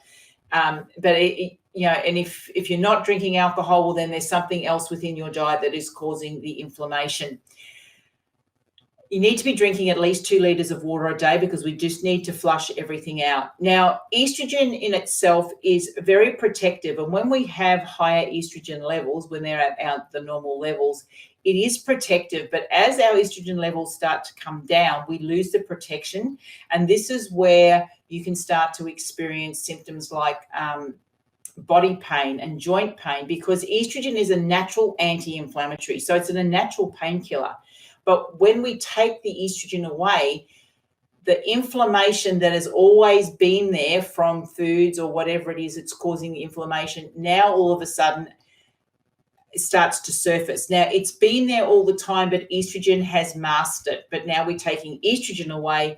Speaker 1: But and if you're not drinking alcohol, well, then there's something else within your diet that is causing the inflammation. You need to be drinking at least 2 liters of water a day, because we just need to flush everything out. Now, estrogen in itself is very protective. And when we have higher estrogen levels, when they're at the normal levels, it is protective. But as our estrogen levels start to come down, we lose the protection. And this is where you can start to experience symptoms like body pain and joint pain, because estrogen is a natural anti-inflammatory. So it's a natural painkiller. But when we take the estrogen away, the inflammation that has always been there from foods or whatever it is that's causing the inflammation, now all of a sudden it starts to surface. Now, it's been there all the time, but estrogen has masked it. But now we're taking estrogen away,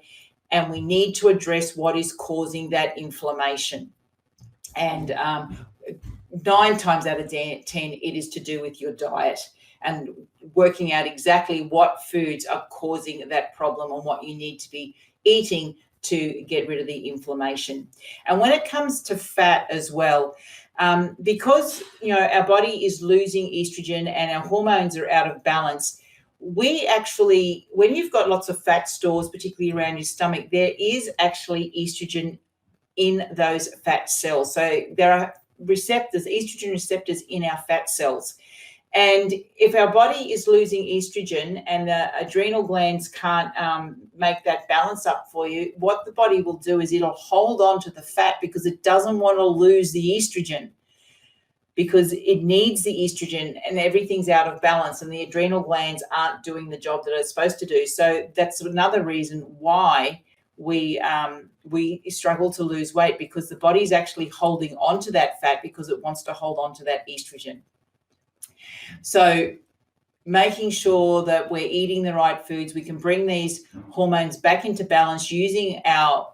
Speaker 1: and we need to address what is causing that inflammation. And 9 times out of 10, it is to do with your diet and working out exactly what foods are causing that problem and what you need to be eating to get rid of the inflammation. And when it comes to fat as well, because our body is losing estrogen and our hormones are out of balance, we actually, when you've got lots of fat stores, particularly around your stomach, there is actually estrogen in those fat cells. So there are estrogen receptors in our fat cells. And if our body is losing estrogen and the adrenal glands can't make that balance up for you, what the body will do is it'll hold on to the fat because it doesn't want to lose the estrogen, because it needs the estrogen and everything's out of balance and the adrenal glands aren't doing the job that they're supposed to do. So that's another reason why we struggle to lose weight, because the body's actually holding on to that fat because it wants to hold on to that estrogen. So making sure that we're eating the right foods, we can bring these hormones back into balance using our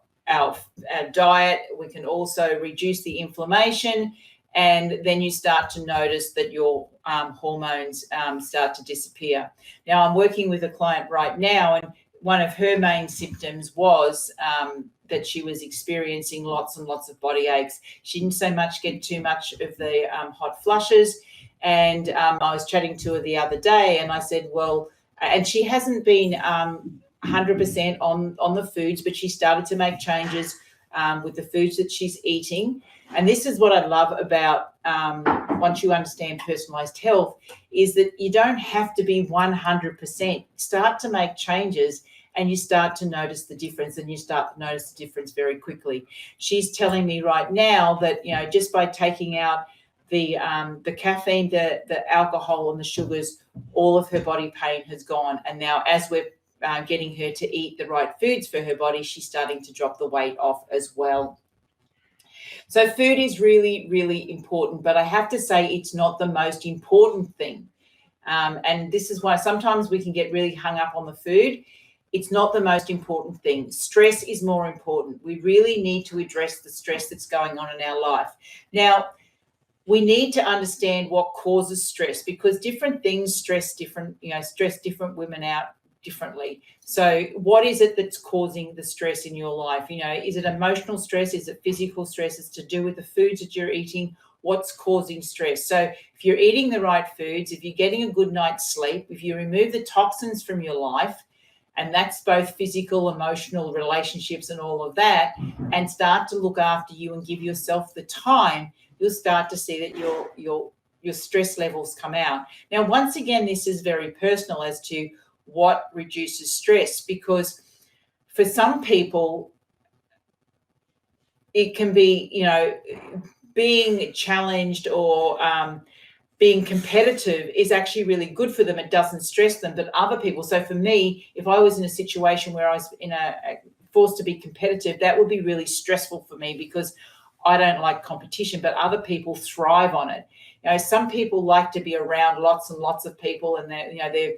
Speaker 1: diet. We can also reduce the inflammation, and then you start to notice that your hormones start to disappear. Now, I'm working with a client right now, and one of her main symptoms was that she was experiencing lots and lots of body aches. She didn't so much get too much of the hot flushes. And I was chatting to her the other day, and I said, well, and she hasn't been 100% on the foods, but she started to make changes with the foods that she's eating. And this is what I love about once you understand personalized health, is that you don't have to be 100%. Start to make changes and you start to notice the difference, and you start to notice the difference very quickly. She's telling me right now that, you know, just by taking out the caffeine, the alcohol and the sugars, all of her body pain has gone. And now as we're getting her to eat the right foods for her body, she's starting to drop the weight off as well. So food is really, really important, but I have to say it's not the most important thing. And this is why sometimes we can get really hung up on the food. It's not the most important thing. Stress is more important. We really need to address the stress that's going on in our life. Now, we need to understand what causes stress, because different things stress different women out differently. So what is it that's causing the stress in your life? You know, is it emotional stress? Is it physical stress? It's to do with the foods that you're eating. What's causing stress? So if you're eating the right foods, if you're getting a good night's sleep, if you remove the toxins from your life, and that's both physical, emotional, relationships and all of that, and start to look after you and give yourself the time, you'll start to see that your stress levels come out. Now, once again, this is very personal as to what reduces stress, because for some people it can be, you know, being challenged or being competitive is actually really good for them. It doesn't stress them. But other people, so for me, if I was in a situation where I was forced to be competitive, that would be really stressful for me, because I don't like competition, but other people thrive on it. You know, some people like to be around lots and lots of people, and they're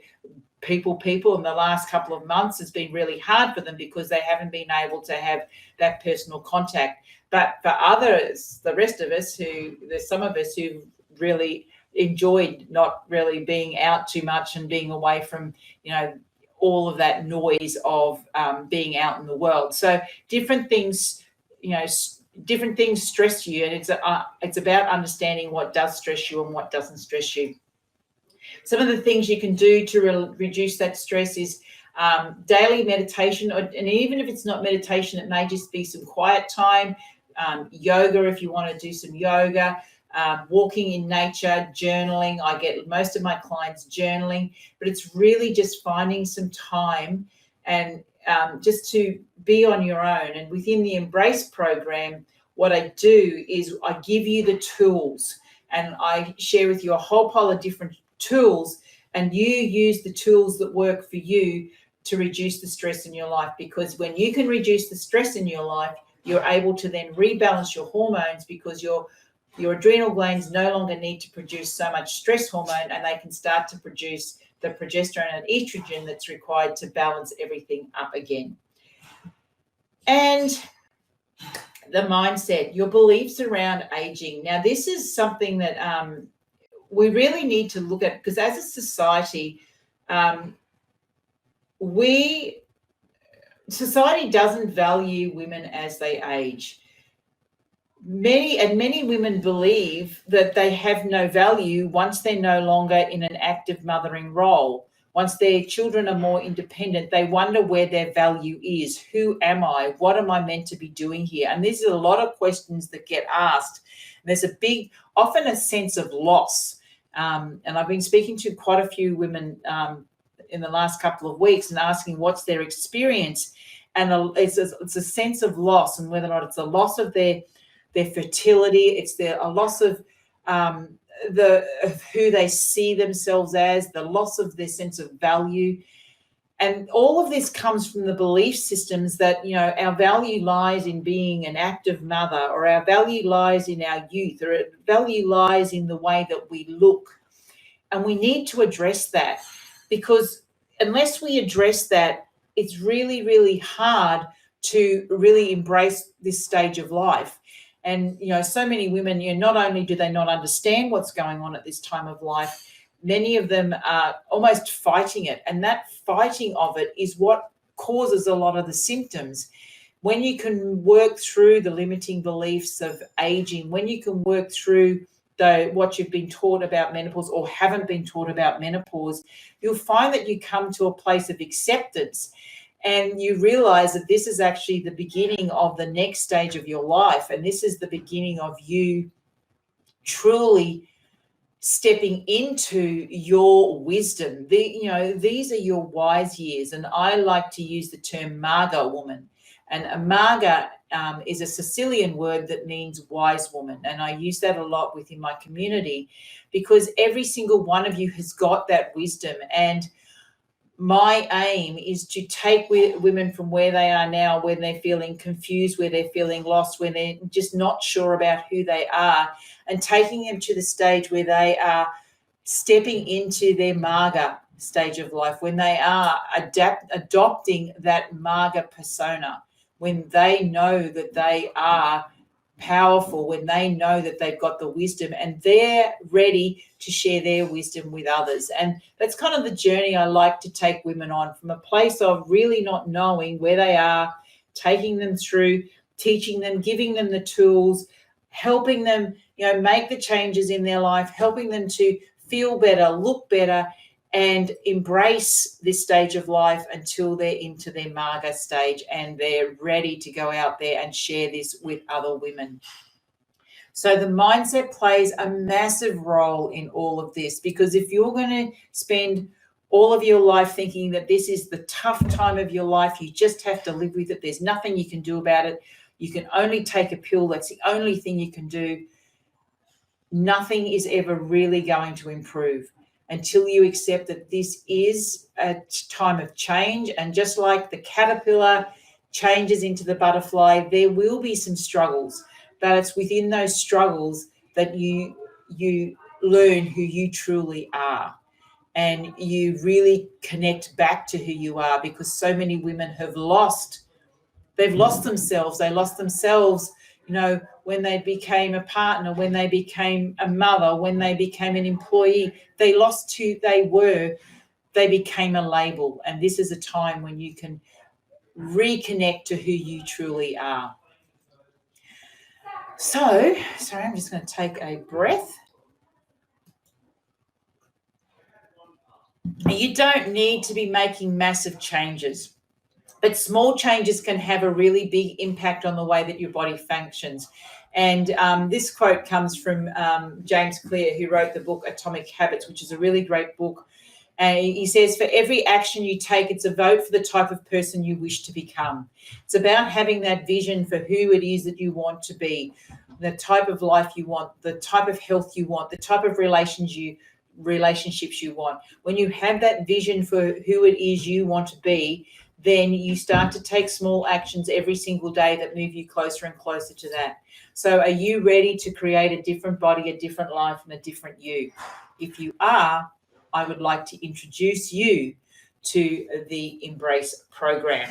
Speaker 1: people, and the last couple of months has been really hard for them because they haven't been able to have that personal contact. But for others, the rest of us, there's some of us who really enjoyed not really being out too much and being away from, you know, all of that noise of being out in the world. So different things, you know, different things stress you, and it's about understanding what does stress you and what doesn't stress you. Some of the things you can do to reduce that stress is daily meditation, and even if it's not meditation, it may just be some quiet time, yoga if you want to do some yoga, walking in nature, journaling. I get most of my clients journaling, but it's really just finding some time and just to be on your own. And within the Embrace program, what I do is I give you the tools, and I share with you a whole pile of different tools, and you use the tools that work for you to reduce the stress in your life. Because when you can reduce the stress in your life, you're able to then rebalance your hormones, because your adrenal glands no longer need to produce so much stress hormone, and they can start to produce the progesterone and estrogen that's required to balance everything up again. And the mindset, your beliefs around aging. Now, this is something that we really need to look at, because as a society, society doesn't value women as they age. Many women believe that they have no value once they're no longer in an active mothering role. Once their children are more independent, they wonder where their value is. Who am I? What am I meant to be doing here? And these are a lot of questions that get asked. And there's often a sense of loss. And I've been speaking to quite a few women in the last couple of weeks and asking what's their experience. And it's a sense of loss, and whether or not it's a loss of their fertility, it's a loss of who they see themselves as, the loss of their sense of value. And all of this comes from the belief systems that, you know, our value lies in being an active mother, or our value lies in our youth, or our value lies in the way that we look. And we need to address that, because unless we address that, it's really, really hard to really embrace this stage of life. And, you know, so many women, you know, not only do they not understand what's going on at this time of life, many of them are almost fighting it. And that fighting of it is what causes a lot of the symptoms. when you can work through the limiting beliefs of aging, when you can work through what you've been taught about menopause or haven't been taught about menopause, you'll find that you come to a place of acceptance and you realize that this is actually the beginning of the next stage of your life. And this is the beginning of you truly stepping into your wisdom. These are your wise years. And I like to use the term Marga woman. And a Marga is a Sicilian word that means wise woman. And I use that a lot within my community because every single one of you has got that wisdom. And my aim is to take women from where they are now, when they're feeling confused, where they're feeling lost, when they're just not sure about who they are, and taking them to the stage where they are stepping into their Marga stage of life, when they are adopting that Marga persona, when they know that they are powerful, when they know that they've got the wisdom and they're ready to share their wisdom with others. And that's kind of the journey I like to take women on, from a place of really not knowing where they are, taking them through, teaching them, giving them the tools, helping them, make the changes in their life, helping them to feel better, look better, and embrace this stage of life until they're into their Marga stage and they're ready to go out there and share this with other women. So the mindset plays a massive role in all of this, because if you're going to spend all of your life thinking that this is the tough time of your life, you just have to live with it, there's nothing you can do about it, you can only take a pill, that's the only thing you can do, nothing is ever really going to improve until you accept that this is a time of change. And just like the caterpillar changes into the butterfly, there will be some struggles, but it's within those struggles that you learn who you truly are, and you really connect back to who you are, because so many women have lost themselves. They lost themselves, when they became a partner, when they became a mother, when they became an employee. They lost who they were. They became a label. And this is a time when you can reconnect to who you truly are. So, sorry, I'm just going to take a breath. You don't need to be making massive changes, but small changes can have a really big impact on the way that your body functions. And this quote comes from James Clear, who wrote the book Atomic Habits, which is a really great book. And he says, for every action you take, it's a vote for the type of person you wish to become. It's about having that vision for who it is that you want to be, the type of life you want, the type of health you want, the type of relationships you want. When you have that vision for who it is you want to be, then you start to take small actions every single day that move you closer and closer to that. So are you ready to create a different body, a different life, and a different you? If you are, I would like to introduce you to the Embrace program.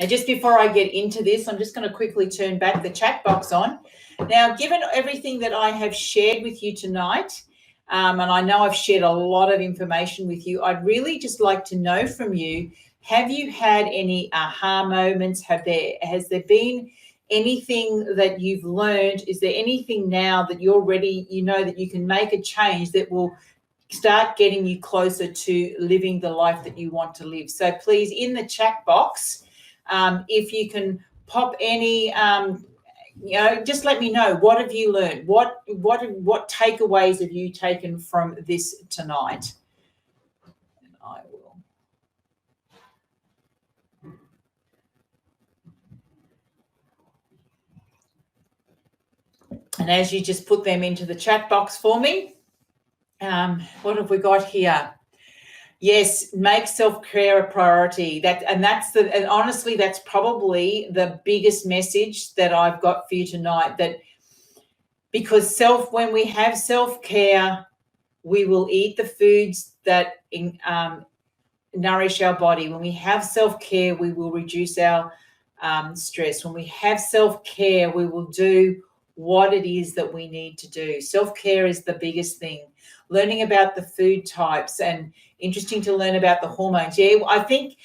Speaker 1: Now, just before I get into this, I'm just going to quickly turn back the chat box on. Now, given everything that I have shared with you tonight, and I know I've shared a lot of information with you, I'd really just like to know from you, have you had any aha moments? Has there been anything that you've learned? Is there anything now that you're ready, that you can make a change that will start getting you closer to living the life that you want to live? So please, in the chat box, if you can pop any, just let me know, what have you learned? What takeaways have you taken from this tonight? And I will. And as you just put them into the chat box for me, what have we got here? Yes, make self-care a priority. And honestly, that's probably the biggest message that I've got for you tonight. That because when we have self-care, we will eat the foods that nourish our body. When we have self-care, we will reduce our stress. When we have self-care, we will do what it is that we need to do. Self-care is the biggest thing. Learning about the food types, and interesting to learn about the hormones. Yeah, I think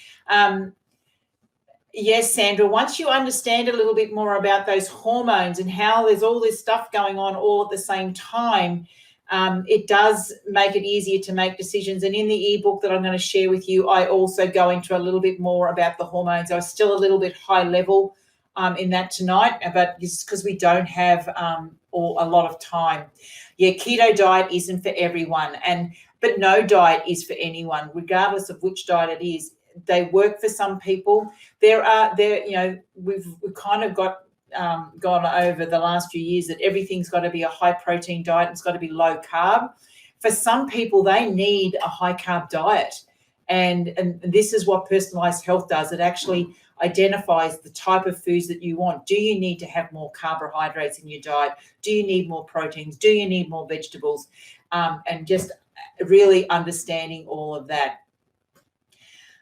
Speaker 1: Yes, Sandra, once you understand a little bit more about those hormones and how there's all this stuff going on all at the same time, it does make it easier to make decisions. And in the ebook that I'm going to share with you, I also go into a little bit more about the hormones. I was still a little bit high level in that tonight, but just because we don't have a lot of time. Yeah, keto diet isn't for everyone, but no diet is for anyone, regardless of which diet it is. They work for some people. We've kind of gone over the last few years that everything's got to be a high protein diet. It's got to be low carb. For some people, they need a high carb diet. And this is what personalized health does. It actually identifies the type of foods that you want. Do you need to have more carbohydrates in your diet? Do you need more proteins? Do you need more vegetables? And just really understanding all of that.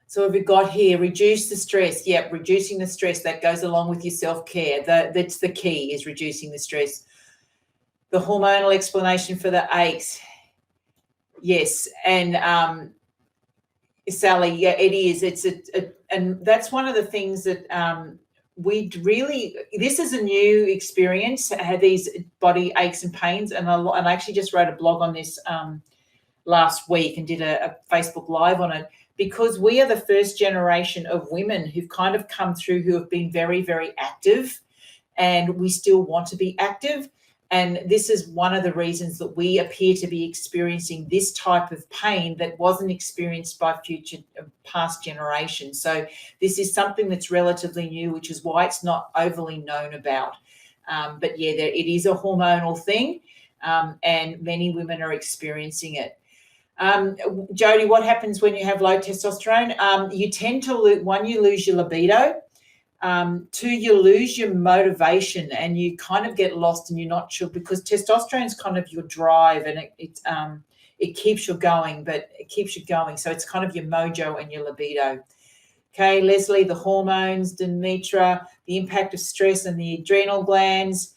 Speaker 1: So what we've got here, reduce the stress. Yep, reducing the stress. That goes along with your self-care. That's the key, is reducing the stress. The hormonal explanation for the aches. Yes, and Sally, yeah, it is. And that's one of the things that this is a new experience. I had these body aches and pains, and I actually just wrote a blog on this last week and did a Facebook Live on it, because we are the first generation of women who've kind of come through who have been very, very active, and we still want to be active. And this is one of the reasons that we appear to be experiencing this type of pain that wasn't experienced by past generations. So this is something that's relatively new, which is why it's not overly known about. But yeah, it is a hormonal thing, and many women are experiencing it. Jody, what happens when you have low testosterone? You tend to you lose your libido. Two, you lose your motivation, and you kind of get lost, and you're not sure, because testosterone is kind of your drive, and it keeps you going, So it's kind of your mojo and your libido. Okay, Leslie, the hormones. Demetra, the impact of stress and the adrenal glands.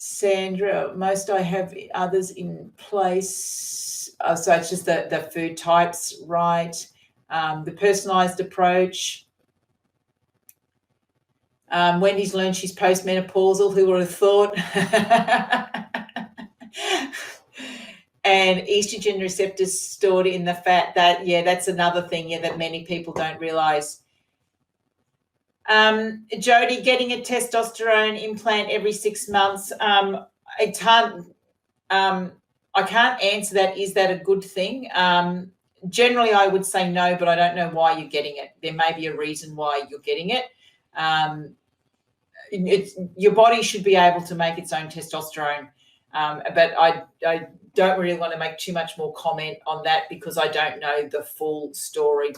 Speaker 1: Sandra, most I have, others in place. So it's just the food types, right? The personalized approach. Wendy's learned she's postmenopausal. Who would have thought? And estrogen receptors stored in the fat. That's another thing. That many people don't realize. Jody, getting a testosterone implant every 6 months. I can't answer that. Is that a good thing? Generally, I would say no, but I don't know why you're getting it. There may be a reason why you're getting it. Your body should be able to make its own testosterone, but I don't really want to make too much more comment on that, because I don't know the full story.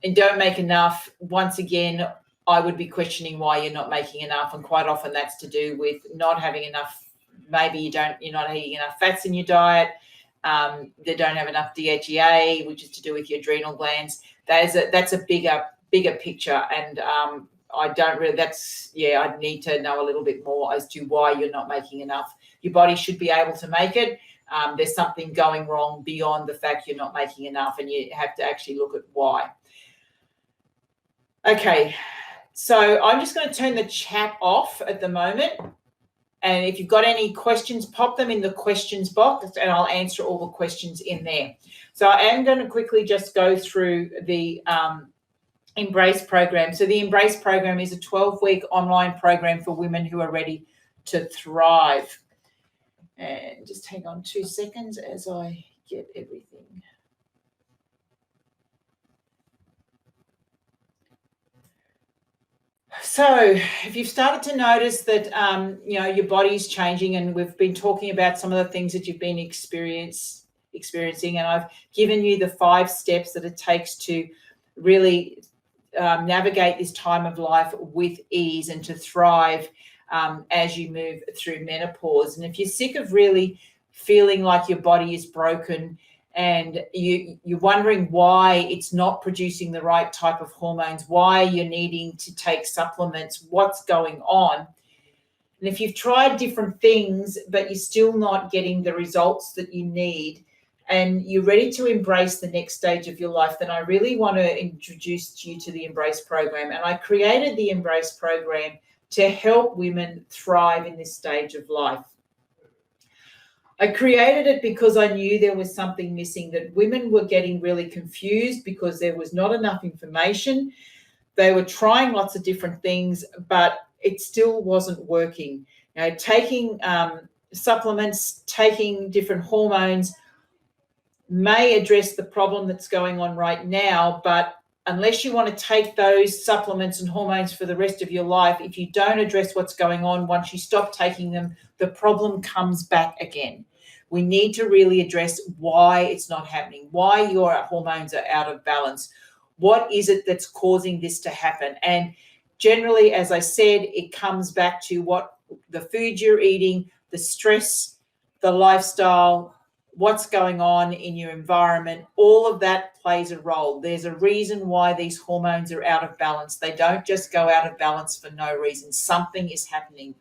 Speaker 1: And don't make enough. Once again, I would be questioning why you're not making enough, and quite often that's to do with not having enough. Maybe you're not eating enough fats in your diet. They don't have enough DHEA, which is to do with your adrenal glands. That's a bigger picture, and I'd need to know a little bit more as to why you're not making enough. Your body should be able to make it. There's something going wrong beyond the fact you're not making enough, and you have to actually look at why. Okay, so I'm just going to turn the chat off at the moment. And if you've got any questions, pop them in the questions box, and I'll answer all the questions in there. So I am going to quickly just go through the Embrace program. So the Embrace program is a 12-week online program for women who are ready to thrive. And just hang on 2 seconds as I get everything. So if you've started to notice that, your body's changing, and we've been talking about some of the things that you've been experiencing, and I've given you the 5 steps that it takes to really navigate this time of life with ease and to thrive as you move through menopause. And if you're sick of really feeling like your body is broken, and you're wondering why it's not producing the right type of hormones, why you're needing to take supplements, what's going on. And if you've tried different things, but you're still not getting the results that you need, and you're ready to embrace the next stage of your life, then I really want to introduce you to the Embrace program. And I created the Embrace program to help women thrive in this stage of life. I created it because I knew there was something missing, that women were getting really confused because there was not enough information. They were trying lots of different things, but it still wasn't working. Taking supplements, taking different hormones may address the problem that's going on right now, but unless you want to take those supplements and hormones for the rest of your life, if you don't address what's going on, once you stop taking them, the problem comes back again. We need to really address why it's not happening, why your hormones are out of balance. What is it that's causing this to happen? And generally, as I said, it comes back to what the food you're eating, the stress, the lifestyle, what's going on in your environment. All of that plays a role. There's a reason why these hormones are out of balance. They don't just go out of balance for no reason. Something is happening.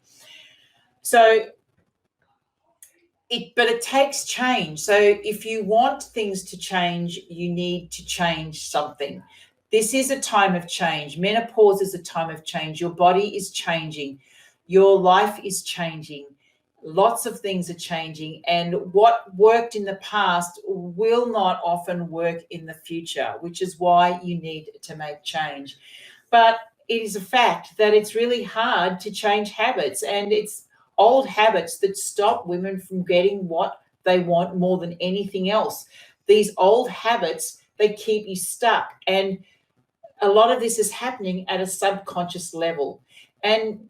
Speaker 1: But it takes change. So if you want things to change, you need to change something. This is a time of change. Menopause is a time of change. Your body is changing. Your life is changing. Lots of things are changing. And what worked in the past will not often work in the future, which is why you need to make change. But it is a fact that it's really hard to change habits, and it's old habits that stop women from getting what they want more than anything else. These old habits, they keep you stuck. And a lot of this is happening at a subconscious level. And,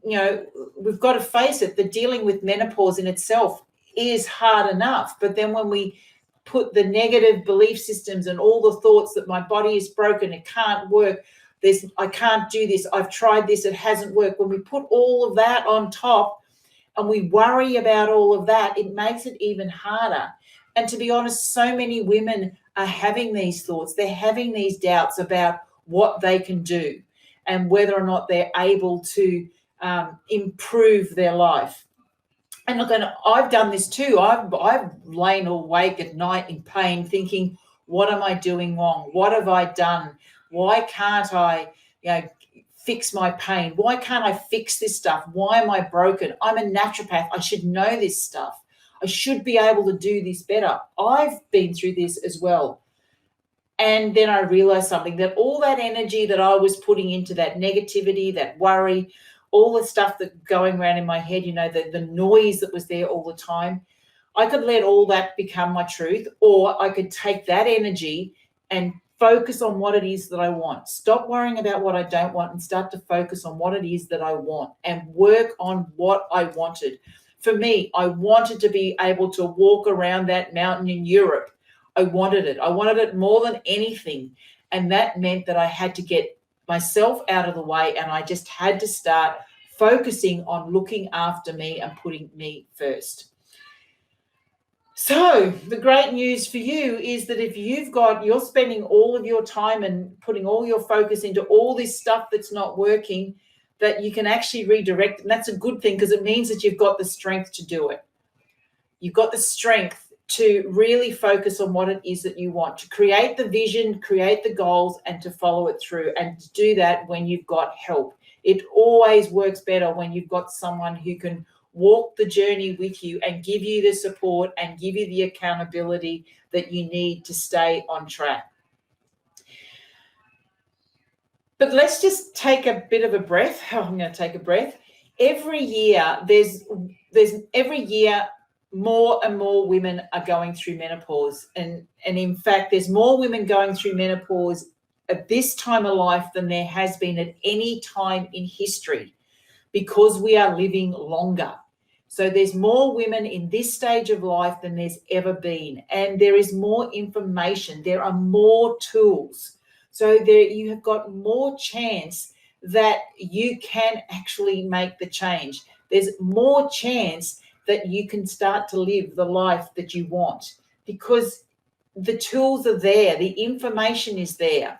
Speaker 1: we've got to face it, that dealing with menopause in itself is hard enough. But then when we put the negative belief systems and all the thoughts that my body is broken, it can't work, I can't do this, I've tried this, it hasn't worked. When we put all of that on top, and we worry about all of that, it makes it even harder. And to be honest, so many women are having these thoughts. They're having these doubts about what they can do and whether or not they're able to improve their life. And look, I've done this too. I've lain awake at night in pain thinking, what am I doing wrong? What have I done? Why can't I, fix my pain? Why can't I fix this stuff? Why am I broken? I'm a naturopath. I should know this stuff. I should be able to do this better. I've been through this as well. And then I realized something, that all that energy that I was putting into that negativity, that worry, all the stuff that going around in my head, the noise that was there all the time, I could let all that become my truth, or I could take that energy and focus on what it is that I want. Stop worrying about what I don't want and start to focus on what it is that I want and work on what I wanted. For me, I wanted to be able to walk around that mountain in Europe. I wanted it. I wanted it more than anything. And that meant that I had to get myself out of the way, and I just had to start focusing on looking after me and putting me first. So the great news for you is that if you're spending all of your time and putting all your focus into all this stuff that's not working, that you can actually redirect. And that's a good thing, because it means that you've got the strength to do it. You've got the strength to really focus on what it is that you want, to create the vision, create the goals, and to follow it through. And to do that when you've got help. It always works better when you've got someone who can walk the journey with you and give you the support and give you the accountability that you need to stay on track. But let's just take a bit of a breath. I'm going to take a breath. Every year, there's more and more women are going through menopause. And in fact, there's more women going through menopause at this time of life than there has been at any time in history, because we are living longer. So there's more women in this stage of life than there's ever been. And there is more information. There are more tools. So you have got more chance that you can actually make the change. There's more chance that you can start to live the life that you want, because the tools are there. The information is there.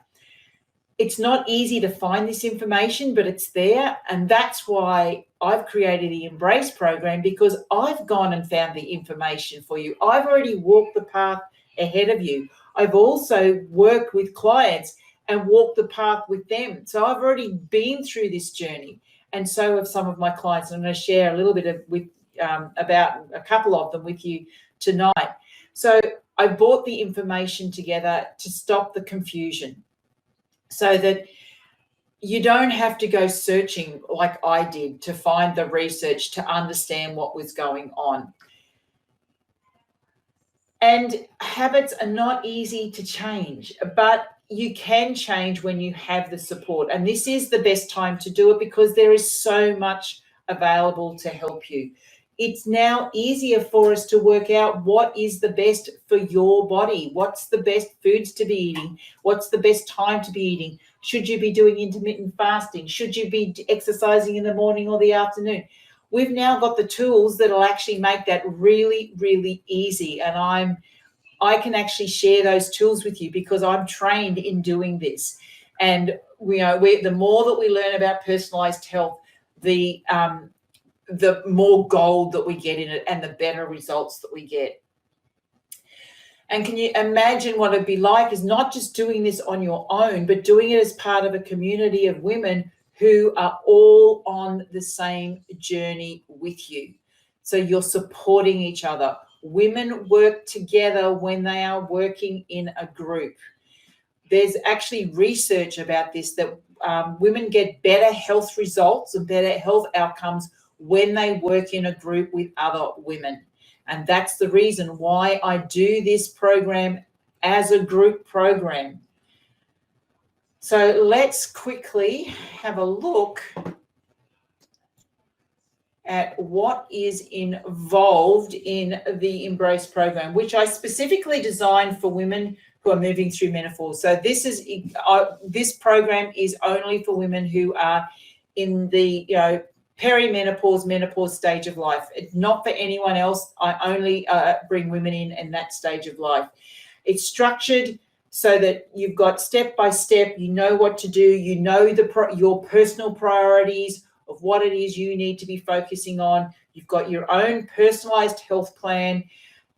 Speaker 1: It's not easy to find this information, but it's there. And that's why I've created the Embrace program, because I've gone and found the information for you. I've already walked the path ahead of you. I've also worked with clients and walked the path with them. So I've already been through this journey, and so have some of my clients. I'm going to share a little bit about a couple of them with you tonight. So I brought the information together to stop the confusion, so that you don't have to go searching like I did to find the research to understand what was going on. And habits are not easy to change, but you can change when you have the support. And this is the best time to do it because there is so much available to help you. It's now easier for us to work out what is the best for your body. What's the best foods to be eating? What's the best time to be eating? Should you be doing intermittent fasting? Should you be exercising in the morning or the afternoon? We've now got the tools that'll actually make that really, really easy. And I can actually share those tools with you because I'm trained in doing this. And the more that we learn about personalized health, the more gold that we get in it and the better results that we get. And can you imagine what it'd be like is not just doing this on your own, but doing it as part of a community of women who are all on the same journey with you. So you're supporting each other. Women work together when they are working in a group. There's actually research about this, that women get better health results and better health outcomes when they work in a group with other women. And that's the reason why I do this program as a group program. So let's quickly have a look at what is involved in the Embrace program, which I specifically designed for women who are moving through menopause. So this program is only for women who are in the perimenopause, menopause stage of life. It's not for anyone else. I only bring women in that stage of life. It's structured so that you've got step by step, you know what to do, you know your personal priorities of what it is you need to be focusing on. You've got your own personalized health plan.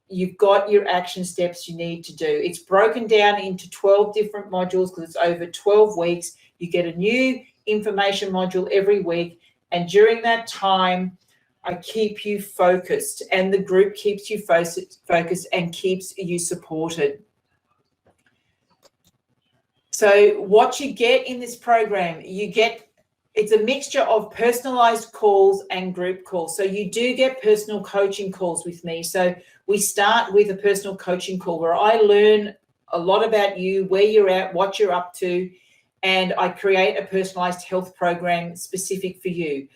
Speaker 1: You've got your action steps you need to do. It's broken down into 12 different modules because it's over 12 weeks. You get a new information module every week. And during that time, I keep you focused, and the group keeps you focused and keeps you supported. So what you get in this program, it's a mixture of personalized calls and group calls. So you do get personal coaching calls with me. So we start with a personal coaching call where I learn a lot about you, where you're at, what you're up to, and I create a personalized health program specific for you.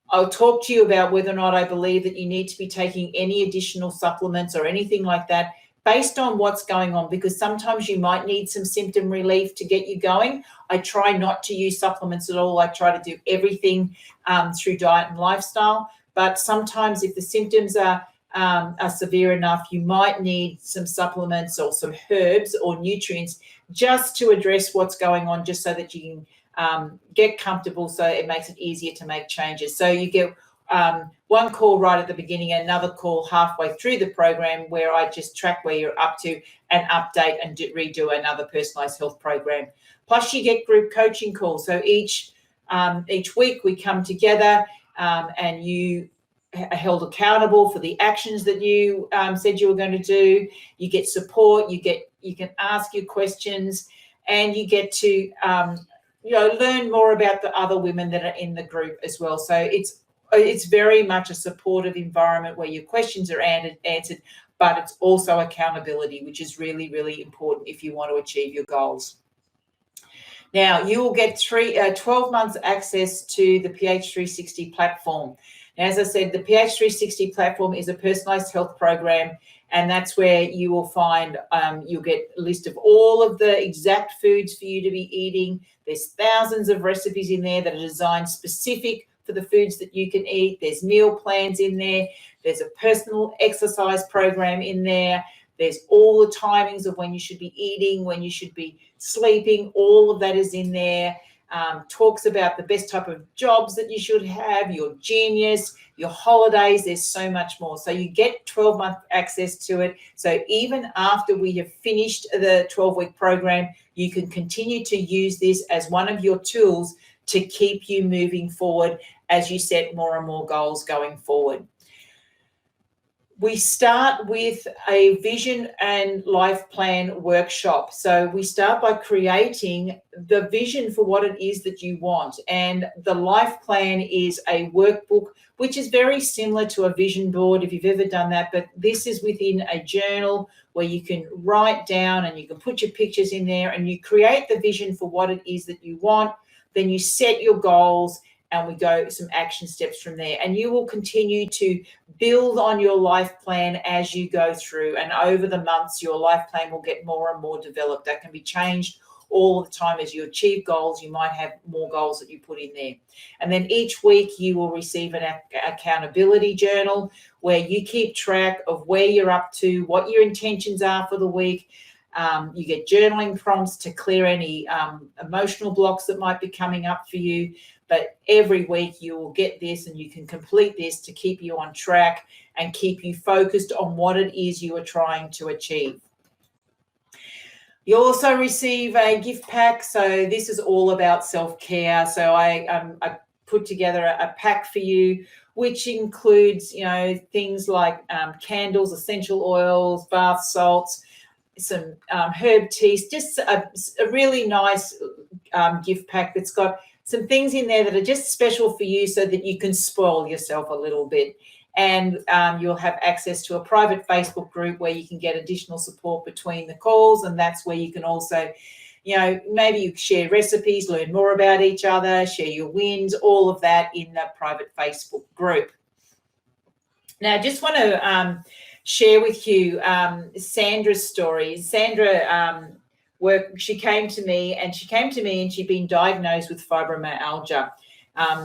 Speaker 1: I'll talk to you about whether or not I believe that you need to be taking any additional supplements or anything like that based on what's going on, because sometimes you might need some symptom relief to get you going. I try not to use supplements at all. I try to do everything through diet and lifestyle. But sometimes if the symptoms are severe enough, you might need some supplements or some herbs or nutrients just to address what's going on, just so that you can get comfortable, so it makes it easier to make changes. So you get one call right at the beginning, another call halfway through the program where I just track where you're up to and update and redo another personalized health program. Plus you get group coaching calls. So each week we come together and you are held accountable for the actions that you said you were going to do. You get support, you can ask your questions, and you get to learn more about the other women that are in the group as well. So it's very much a supportive environment where your questions are answered, but it's also accountability, which is really, really important if you want to achieve your goals. Now, you will get 12 months access to the PH360 platform. Now, as I said, the PH360 platform is a personalized health program, and that's where you will find, you'll get a list of all of the exact foods for you to be eating. There's thousands of recipes in there that are designed specific for the foods that you can eat. There's meal plans in there. There's a personal exercise program in there. There's all the timings of when you should be eating, when you should be sleeping. All of that is in there. talks about the best type of jobs that you should have, your genius, your holidays. There's so much more. So you get 12-month access to it. So even after we have finished the 12-week program, you can continue to use this as one of your tools to keep you moving forward as you set more and more goals going forward. We start with a vision and life plan workshop. So we start by creating the vision for what it is that you want. And the life plan is a workbook, which is very similar to a vision board if you've ever done that. But this is within a journal where you can write down and you can put your pictures in there and you create the vision for what it is that you want. Then you set your goals and we go some action steps from there. And you will continue to build on your life plan as you go through. And over the months, your life plan will get more and more developed. That can be changed all the time as you achieve goals. You might have more goals that you put in there. And then each week you will receive an accountability journal where you keep track of where you're up to, what your intentions are for the week. You get journaling prompts to clear any emotional blocks that might be coming up for you. But every week you will get this and you can complete this to keep you on track and keep you focused on what it is you are trying to achieve. You'll also receive a gift pack. So this is all about self-care. So I put together a pack for you, which includes, things like candles, essential oils, bath salts, some herb teas, just a really nice gift pack that's got some things in there that are just special for you so that you can spoil yourself a little bit. And you'll have access to a private Facebook group where you can get additional support between the calls. And that's where you can also, maybe you share recipes, learn more about each other, share your wins, all of that in the private Facebook group. Now, I just want to share with you Sandra's story. Sandra she came to me and she'd been diagnosed with fibromyalgia.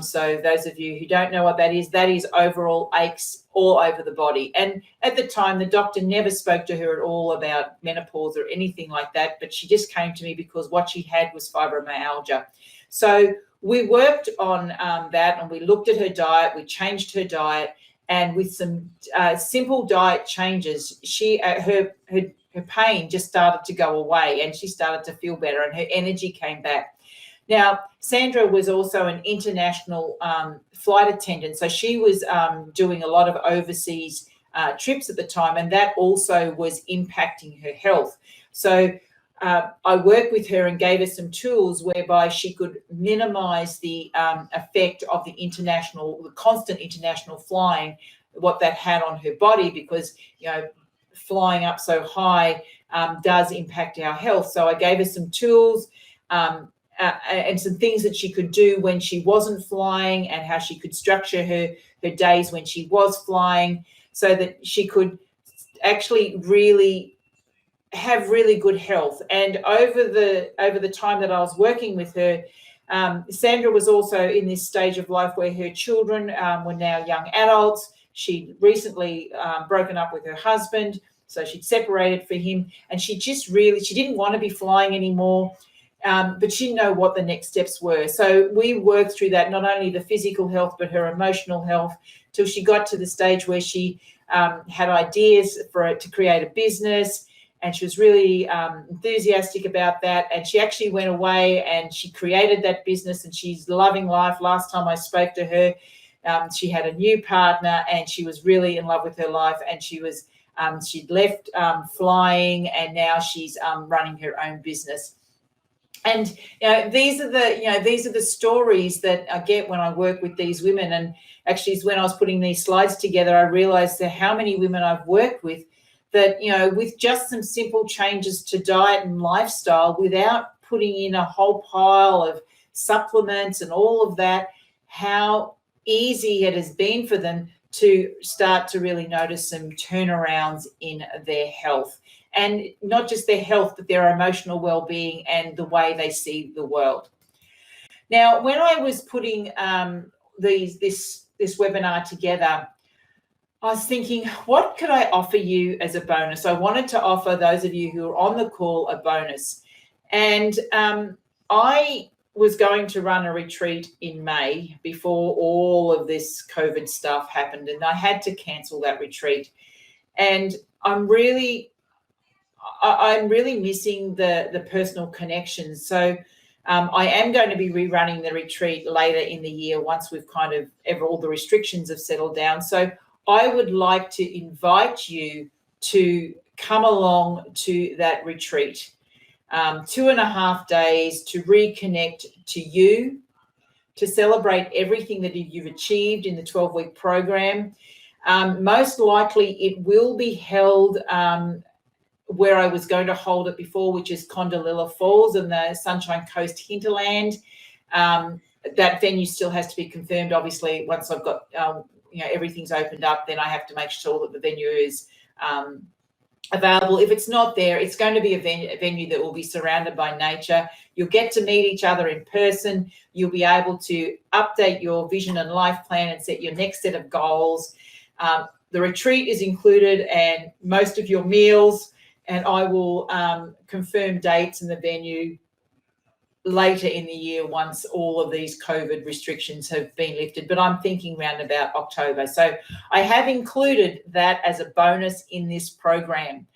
Speaker 1: So those of you who don't know what that is overall aches all over the body. And at the time, the doctor never spoke to her at all about menopause or anything like that, but she just came to me because what she had was fibromyalgia. So we worked on that and we looked at her diet, we changed her diet, and with some simple diet changes, her pain just started to go away and she started to feel better and her energy came back. Now, Sandra was also an international flight attendant. So she was doing a lot of overseas trips at the time, and that also was impacting her health. So I worked with her and gave her some tools whereby she could minimize the effect of the constant international flying, what that had on her body, because, flying up so high does impact our health. So I gave her some tools and some things that she could do when she wasn't flying and how she could structure her days when she was flying so that she could actually really have really good health. And over the time that I was working with her, Sandra was also in this stage of life where her children were now young adults. She'd recently broken up with her husband, so she'd separated for him, and she didn't want to be flying anymore, but she didn't know what the next steps were. So we worked through that, not only the physical health, but her emotional health, till she got to the stage where she had ideas to create a business, and she was really enthusiastic about that. And she actually went away and she created that business, and she's loving life. Last time I spoke to her, she had a new partner and she was really in love with her life, and she'd left flying, and now she's running her own business. And these are the stories that I get when I work with these women. And actually, when I was putting these slides together, I realized that how many women I've worked with that, with just some simple changes to diet and lifestyle, without putting in a whole pile of supplements and all of that, how easy it has been for them to start to really notice some turnarounds in their health. And not just their health, but their emotional well-being and the way they see the world. Now, when I was putting this webinar together, I was thinking, what could I offer you as a bonus? I wanted to offer those of you who are on the call a bonus. And I was going to run a retreat in May before all of this COVID stuff happened, and I had to cancel that retreat. And I'm really missing the personal connections. So I am going to be rerunning the retreat later in the year once we've kind of all the restrictions have settled down. So I would like to invite you to come along to that retreat. 2.5 days to reconnect to you, to celebrate everything that you've achieved in the 12-week program. Most likely it will be held where I was going to hold it before, which is Condalilla Falls in the Sunshine Coast hinterland. That venue still has to be confirmed. Obviously, once I've got everything's opened up, then I have to make sure that the venue is available. If it's not there, it's going to be a venue that will be surrounded by nature. You'll get to meet each other in person. You'll be able to update your vision and life plan and set your next set of goals. The retreat is included and most of your meals, and I will confirm dates and the venue later in the year once all of these COVID restrictions have been lifted, but I'm thinking around about October. So I have included that as a bonus in this program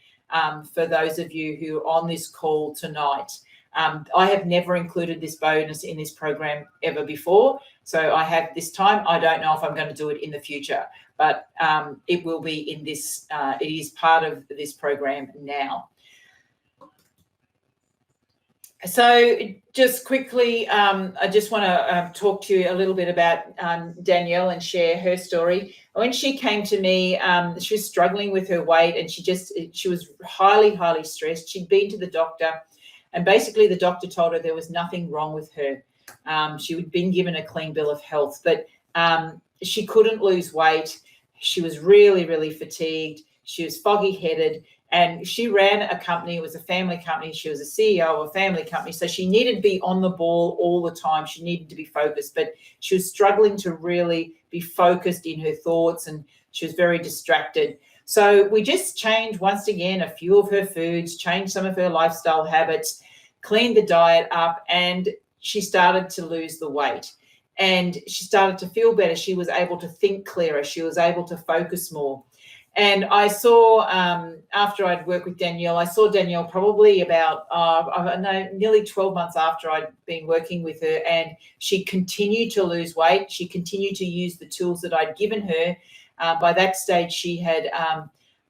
Speaker 1: for those of you who are on this call tonight. I have never included this bonus in this program ever before, so I have this time. I don't know if I'm going to do it in the future, but it will be in this, it is part of this program now. So just quickly, I just want to talk to you a little bit about Danielle and share her story. When she came to me, she was struggling with her weight, and she was highly stressed. She'd been to the doctor, and basically the doctor told her there was nothing wrong with her. She had been given a clean bill of health, but she couldn't lose weight. She was really fatigued. She was foggy-headed. And she ran a company. It was a family company. She was a CEO of a family company. So she needed to be on the ball all the time. She needed to be focused, but she was struggling to really be focused in her thoughts, and she was very distracted. So we just changed once again a few of her foods, changed some of her lifestyle habits, cleaned the diet up, and she started to lose the weight. And she started to feel better. She was able to think clearer. She was able to focus more. And I saw, after I'd worked with Danielle, I saw Danielle probably about, nearly 12 months after I'd been working with her, and she continued to lose weight. She continued to use the tools that I'd given her. By that stage, she had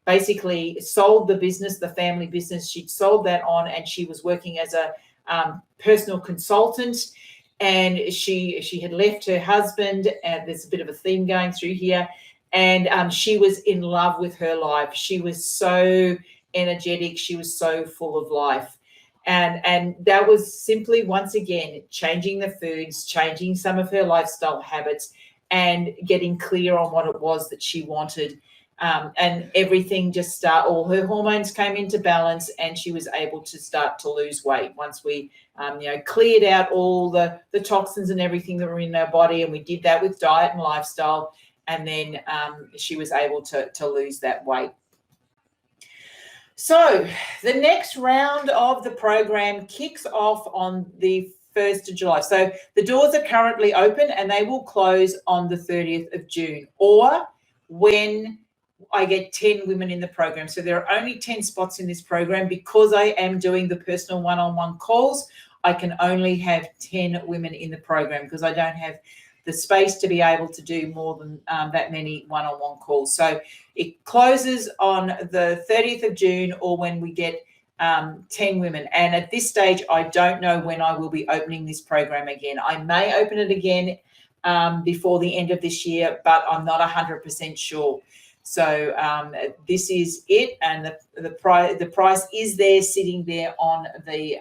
Speaker 1: basically sold the business, the family business. She'd sold that on, and she was working as a personal consultant. And she had left her husband, and there's a bit of a theme going through here. And she was in love with her life. She was so energetic. She was so full of life. And that was simply, once again, changing the foods, changing some of her lifestyle habits, and getting clear on what it was that she wanted. And everything just all her hormones came into balance, and she was able to start to lose weight once we, cleared out all the toxins and everything that were in our body. And we did that with diet and lifestyle. And then she was able to lose that weight. So the next round of the program kicks off on the 1st of July. So the doors are currently open, and they will close on the 30th of June, or when I get 10 women in the program. So there are only 10 spots in this program. Because I am doing the personal one-on-one calls, I can only have 10 women in the program, because I don't have the space to be able to do more than that many one-on-one calls. So it closes on the 30th of June, or when we get 10 women. And at this stage, I don't know when I will be opening this program again. I may open it again before the end of this year, but I'm not 100% sure. So this is it, and the price is there, sitting there on the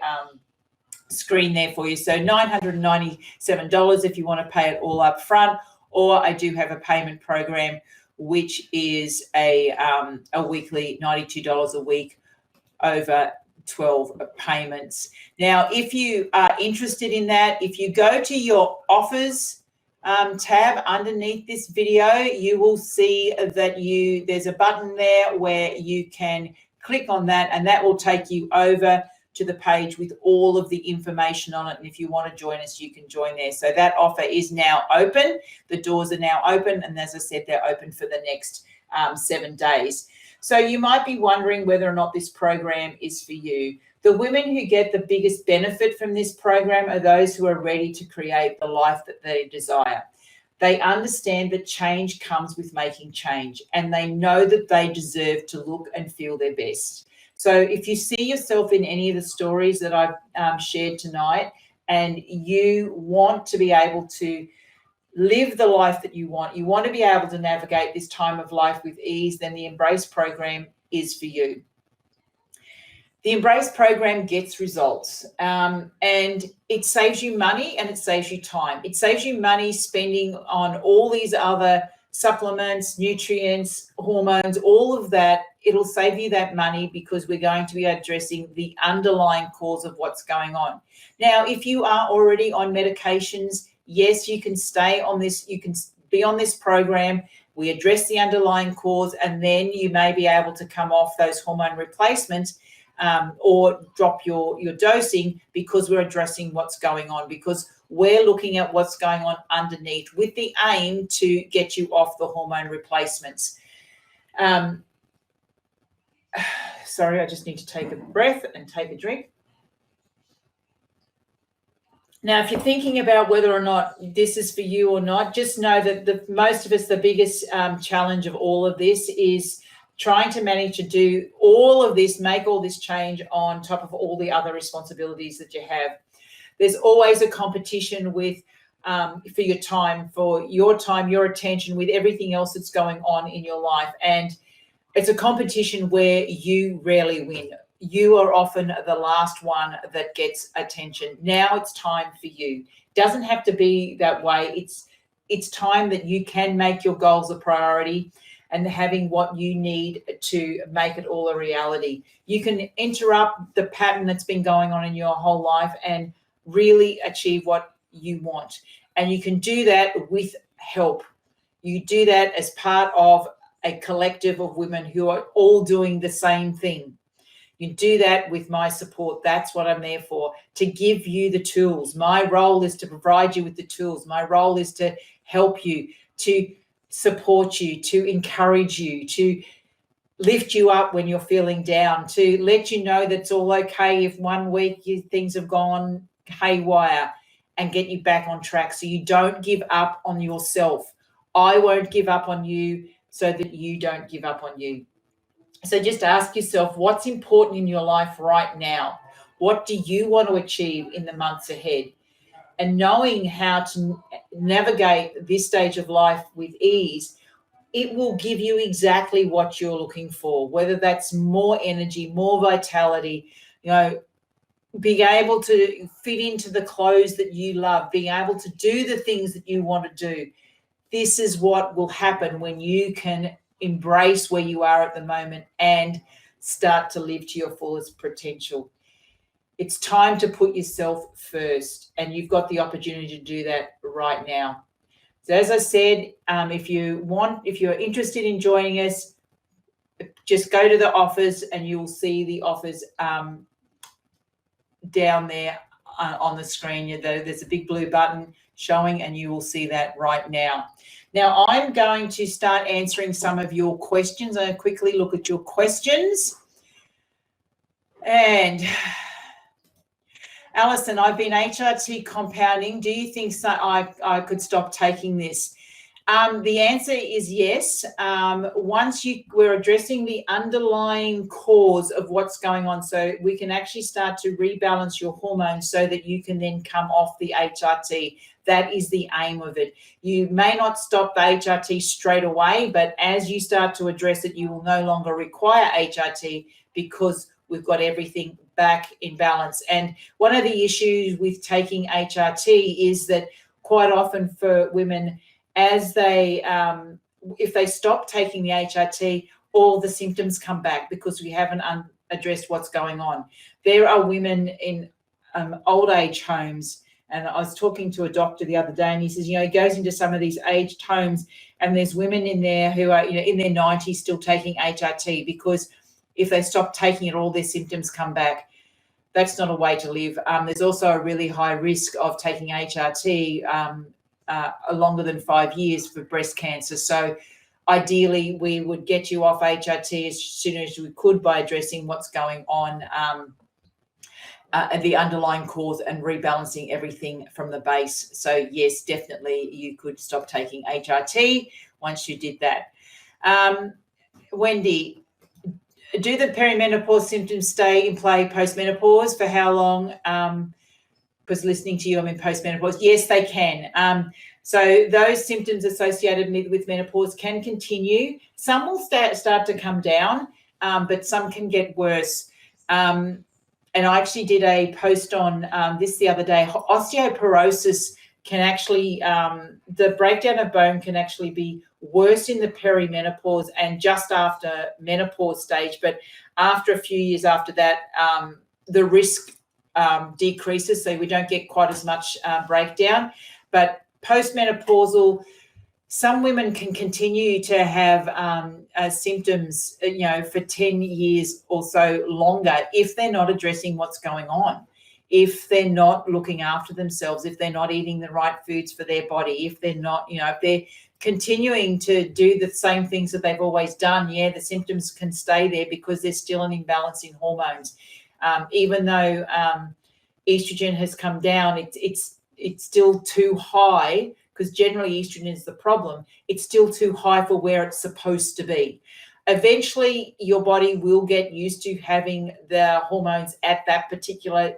Speaker 1: screen there for you. So $997 if you want to pay it all up front, or I do have a payment program, which is a weekly $92 a week over 12 payments. Now, if you are interested in that, if you go to your offers tab underneath this video, you will see that there's a button there where you can click on that, and that will take you over to the page with all of the information on it. And if you want to join us, you can join there. So that offer is now open. The doors are now open. And as I said, they're open for the next 7 days. So you might be wondering whether or not this program is for you. The women who get the biggest benefit from this program are those who are ready to create the life that they desire. They understand that change comes with making change, and they know that they deserve to look and feel their best. So if you see yourself in any of the stories that I've shared tonight, and you want to be able to live the life that you want to be able to navigate this time of life with ease, then the Embrace program is for you. The Embrace program gets results, and it saves you money and it saves you time. It saves you money spending on all these other supplements, nutrients, hormones, all of that. It'll save you that money because we're going to be addressing the underlying cause of what's going on. Now, if you are already on medications, yes, you can stay on this. You can be on this program. We address the underlying cause, and then you may be able to come off those hormone replacements or drop your dosing, because we're addressing what's going on, because we're looking at what's going on underneath with the aim to get you off the hormone replacements. Sorry, I just need to take a breath and take a drink. Now, if you're thinking about whether or not this is for you or not, just know that most of us, the biggest challenge of all of this is trying to manage to do all of this, make all this change on top of all the other responsibilities that you have. There's always a competition with for your time, your attention, with everything else that's going on in your life. And it's a competition where you rarely win. You are often the last one that gets attention. Now it's time for you. Doesn't have to be that way. It's time that you can make your goals a priority and having what you need to make it all a reality. You can interrupt the pattern that's been going on in your whole life and really achieve what you want. And you can do that with help. You do that as part of a collective of women who are all doing the same thing. You do that with my support. That's what I'm there for, to give you the tools. My role is to provide you with the tools. My role is to help you, to support you, to encourage you, to lift you up when you're feeling down, to let you know that it's all okay if one week things have gone haywire, and get you back on track so you don't give up on yourself. I won't give up on you so that you don't give up on you. So just ask yourself, what's important in your life right now? What do you want to achieve in the months ahead? And knowing how to navigate this stage of life with ease, it will give you exactly what you're looking for, whether that's more energy, more vitality, being able to fit into the clothes that you love, being able to do the things that you want to do. This is what will happen when you can embrace where you are at the moment and start to live to your fullest potential. It's time to put yourself first, and you've got the opportunity to do that right now. So as I said, if you're interested in joining us, just go to the offers and you'll see the offers down there on the screen. There's a big blue button showing, and you will see that right now. Now, I'm going to start answering some of your questions. I'm going to quickly look at your questions. And Alison, I've been HRT compounding. Do you think I could stop taking this? The answer is yes. Once we're addressing the underlying cause of what's going on, so we can actually start to rebalance your hormones so that you can then come off the HRT. That is the aim of it. You may not stop the HRT straight away, but as you start to address it, you will no longer require HRT because we've got everything back in balance. And one of the issues with taking HRT is that quite often for women, as if they stop taking the HRT, all the symptoms come back because we haven't addressed what's going on. There are women in old age homes, and I was talking to a doctor the other day, and he says, he goes into some of these aged homes, and there's women in there who are, in their 90s still taking HRT because if they stop taking it, all their symptoms come back. that's not a way to live. There's also a really high risk of taking HRT longer than 5 years for breast cancer. So ideally, we would get you off HRT as soon as we could by addressing what's going on, the underlying cause, and rebalancing everything from the base. So yes, definitely you could stop taking HRT once you did that. Wendy, do the perimenopause symptoms stay in play post-menopause? For how long? Because listening to you, I'm in post-menopause. Yes, they can. So those symptoms associated with menopause can continue. Some will start to come down, but some can get worse. And I actually did a post on this the other day. Osteoporosis can actually, the breakdown of bone can actually be worse in the perimenopause and just after menopause stage. But after a few years after that, the risk decreases, so we don't get quite as much breakdown. But postmenopausal, some women can continue to have symptoms, for 10 years or so longer if they're not addressing what's going on, if they're not looking after themselves, if they're not eating the right foods for their body, if they're not, if they're continuing to do the same things that they've always done, the symptoms can stay there because there's still an imbalance in hormones. Even though estrogen has come down, it's still too high, because generally estrogen is the problem. It's still too high for where it's supposed to be. Eventually, your body will get used to having the hormones at that particular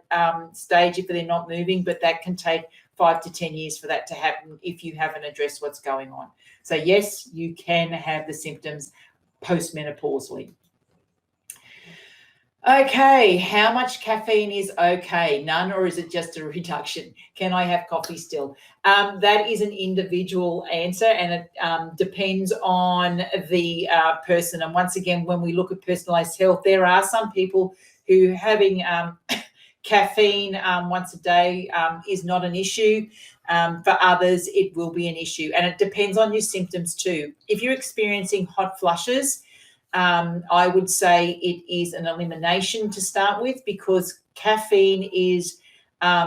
Speaker 1: stage if they're not moving, but that can take 5 to 10 years for that to happen if you haven't addressed what's going on. So yes, you can have the symptoms postmenopausally. Okay, how much caffeine is okay? None, or is it just a reduction? Can I have coffee still? That is an individual answer, and it depends on the person. And once again, when we look at personalized health, there are some people who having caffeine once a day is not an issue. For others, it will be an issue, and it depends on your symptoms too. If you're experiencing hot flushes, I would say it is an elimination to start with, because caffeine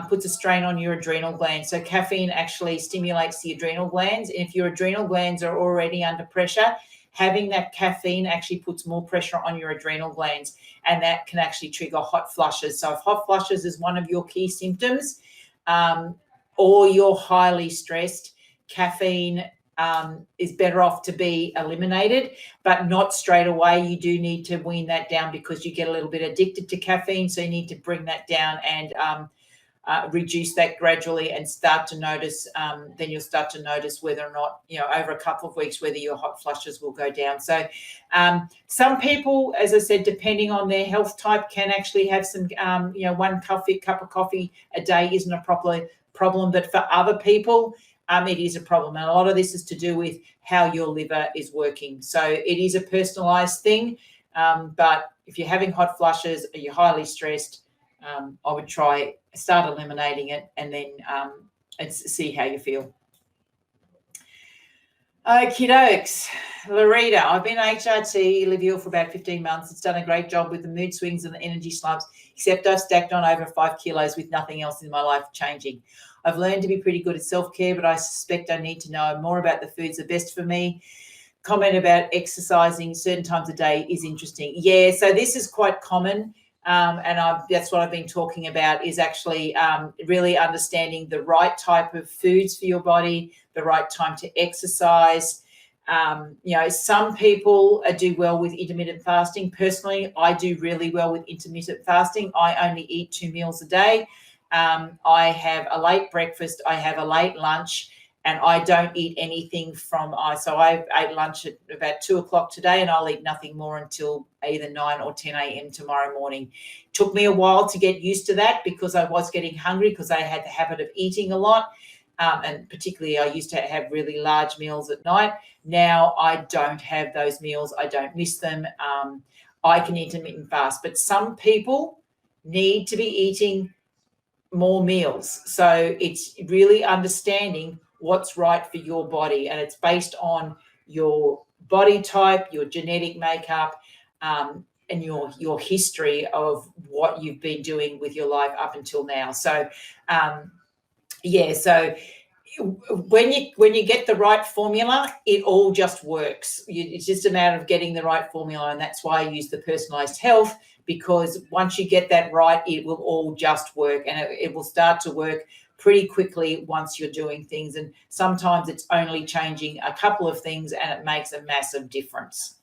Speaker 1: puts a strain on your adrenal glands. So caffeine actually stimulates the adrenal glands. And if your adrenal glands are already under pressure, having that caffeine actually puts more pressure on your adrenal glands, and that can actually trigger hot flushes. So if hot flushes is one of your key symptoms, or you're highly stressed, caffeine is better off to be eliminated, but not straight away. You do need to wean that down because you get a little bit addicted to caffeine. So you need to bring that down and reduce that gradually, and start to notice, then you'll start to notice whether or not, over a couple of weeks, whether your hot flushes will go down. So some people, as I said, depending on their health type, can actually have some, one cup of coffee a day isn't a problem, but for other people, it is a problem. And a lot of this is to do with how your liver is working. So it is a personalized thing. But if you're having hot flushes or you're highly stressed, I would start eliminating it, and then and see how you feel. Okie dokes. Larita, I've been HRT Livial for about 15 months. It's done a great job with the mood swings and the energy slumps, except I've stacked on over 5 kilos with nothing else in my life changing. I've learned to be pretty good at self-care, but I suspect I need to know more about the foods that are best for me. Comment about exercising certain times a day is interesting. Yeah, so this is quite common, and that's what I've been talking about, is actually really understanding the right type of foods for your body, the right time to exercise. Some people do well with intermittent fasting. Personally, I do really well with intermittent fasting. I only eat 2 meals a day. I have a late breakfast, I have a late lunch, and I don't eat anything so I ate lunch at about 2 o'clock today, and I'll eat nothing more until either 9 or 10 a.m. tomorrow morning. It took me a while to get used to that, because I was getting hungry, because I had the habit of eating a lot. And particularly I used to have really large meals at night. Now I don't have those meals. I don't miss them. I can intermittent fast, but some people need to be eating more meals. So it's really understanding what's right for your body, and it's based on your body type, your genetic makeup, and your history of what you've been doing with your life up until now. So so when you get the right formula, it all just works. It's just a matter of getting the right formula, and that's why I use the personalized health, because once you get that right, it will all just work, and it will start to work pretty quickly once you're doing things. And sometimes it's only changing a couple of things and it makes a massive difference.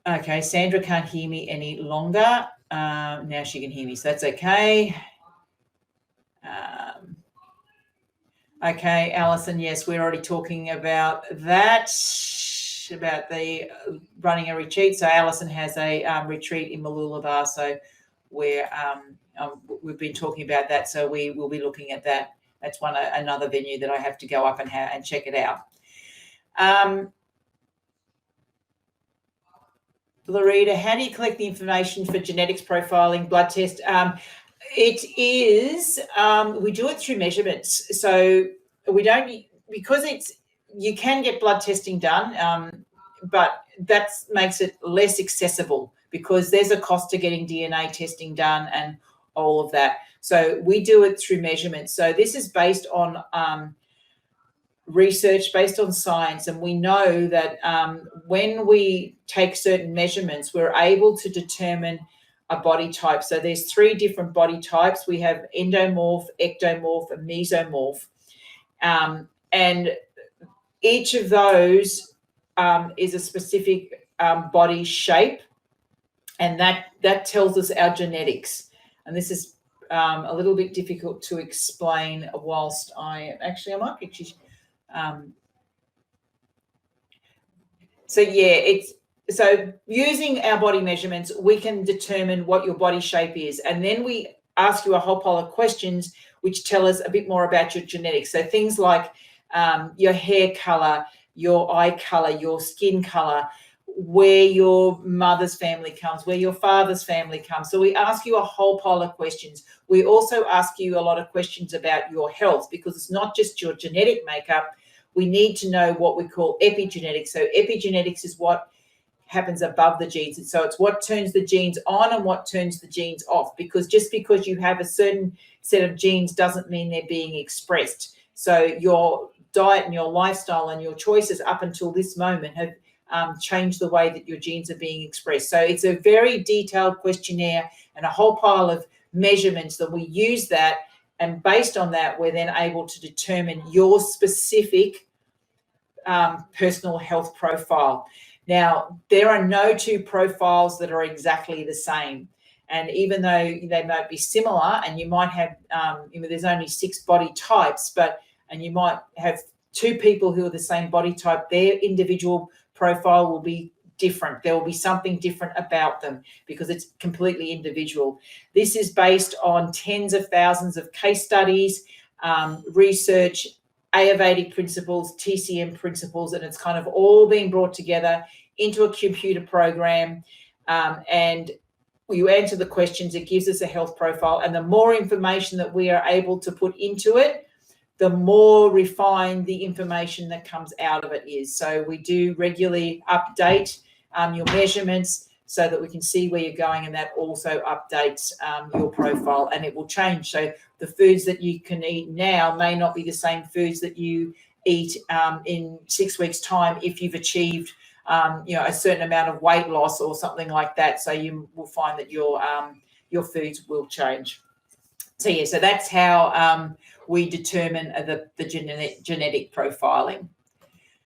Speaker 1: Okay, Sandra can't hear me any longer. Now she can hear me, so that's okay. Okay, Alison, yes, we're already talking about that, about the running a retreat. So Alison has a retreat in Mooloolaba, so we've been talking about that, so we will be looking at that. That's another venue that I have to go up and check it out. Loretta, how do you collect the information for genetics profiling, blood test? It is, we do it through measurements. So we don't, because you can get blood testing done, but that makes it less accessible because there's a cost to getting DNA testing done and all of that. So we do it through measurements. So this is based on research, based on science, and we know that when we take certain measurements, we're able to determine a body type. So there's 3 different body types. We have endomorph, ectomorph, and mesomorph. And each of those is a specific body shape, and that tells us our genetics. And this is a little bit difficult to explain whilst I might actually so using our body measurements, we can determine what your body shape is, and then we ask you a whole pile of questions which tell us a bit more about your genetics. So things like your hair color, your eye color, your skin color, where your mother's family comes, where your father's family comes. So we ask you a whole pile of questions. We also ask you a lot of questions about your health, because it's not just your genetic makeup. We need to know what we call epigenetics. So epigenetics is what happens above the genes. So it's what turns the genes on and what turns the genes off, because just because you have a certain set of genes doesn't mean they're being expressed. So your diet and your lifestyle and your choices up until this moment have changed the way that your genes are being expressed. So it's a very detailed questionnaire and a whole pile of measurements that we use that, and based on that, we're then able to determine your specific personal health profile. Now, there are no 2 profiles that are exactly the same. And even though they might be similar, and you might have, there's only 6 body types, and you might have 2 people who are the same body type, their individual profile will be different. There will be something different about them because it's completely individual. This is based on tens of thousands of case studies, research, Ayurvedic principles, TCM principles, and it's kind of all being brought together into a computer program. And you answer the questions, it gives us a health profile. And the more information that we are able to put into it, the more refined the information that comes out of it is. So we do regularly update your measurements so that we can see where you're going, and that also updates your profile, and it will change. So the foods that you can eat now may not be the same foods that you eat in 6 weeks' time if you've achieved a certain amount of weight loss or something like that. So you will find that your foods will change. So that's how we determine the genetic profiling.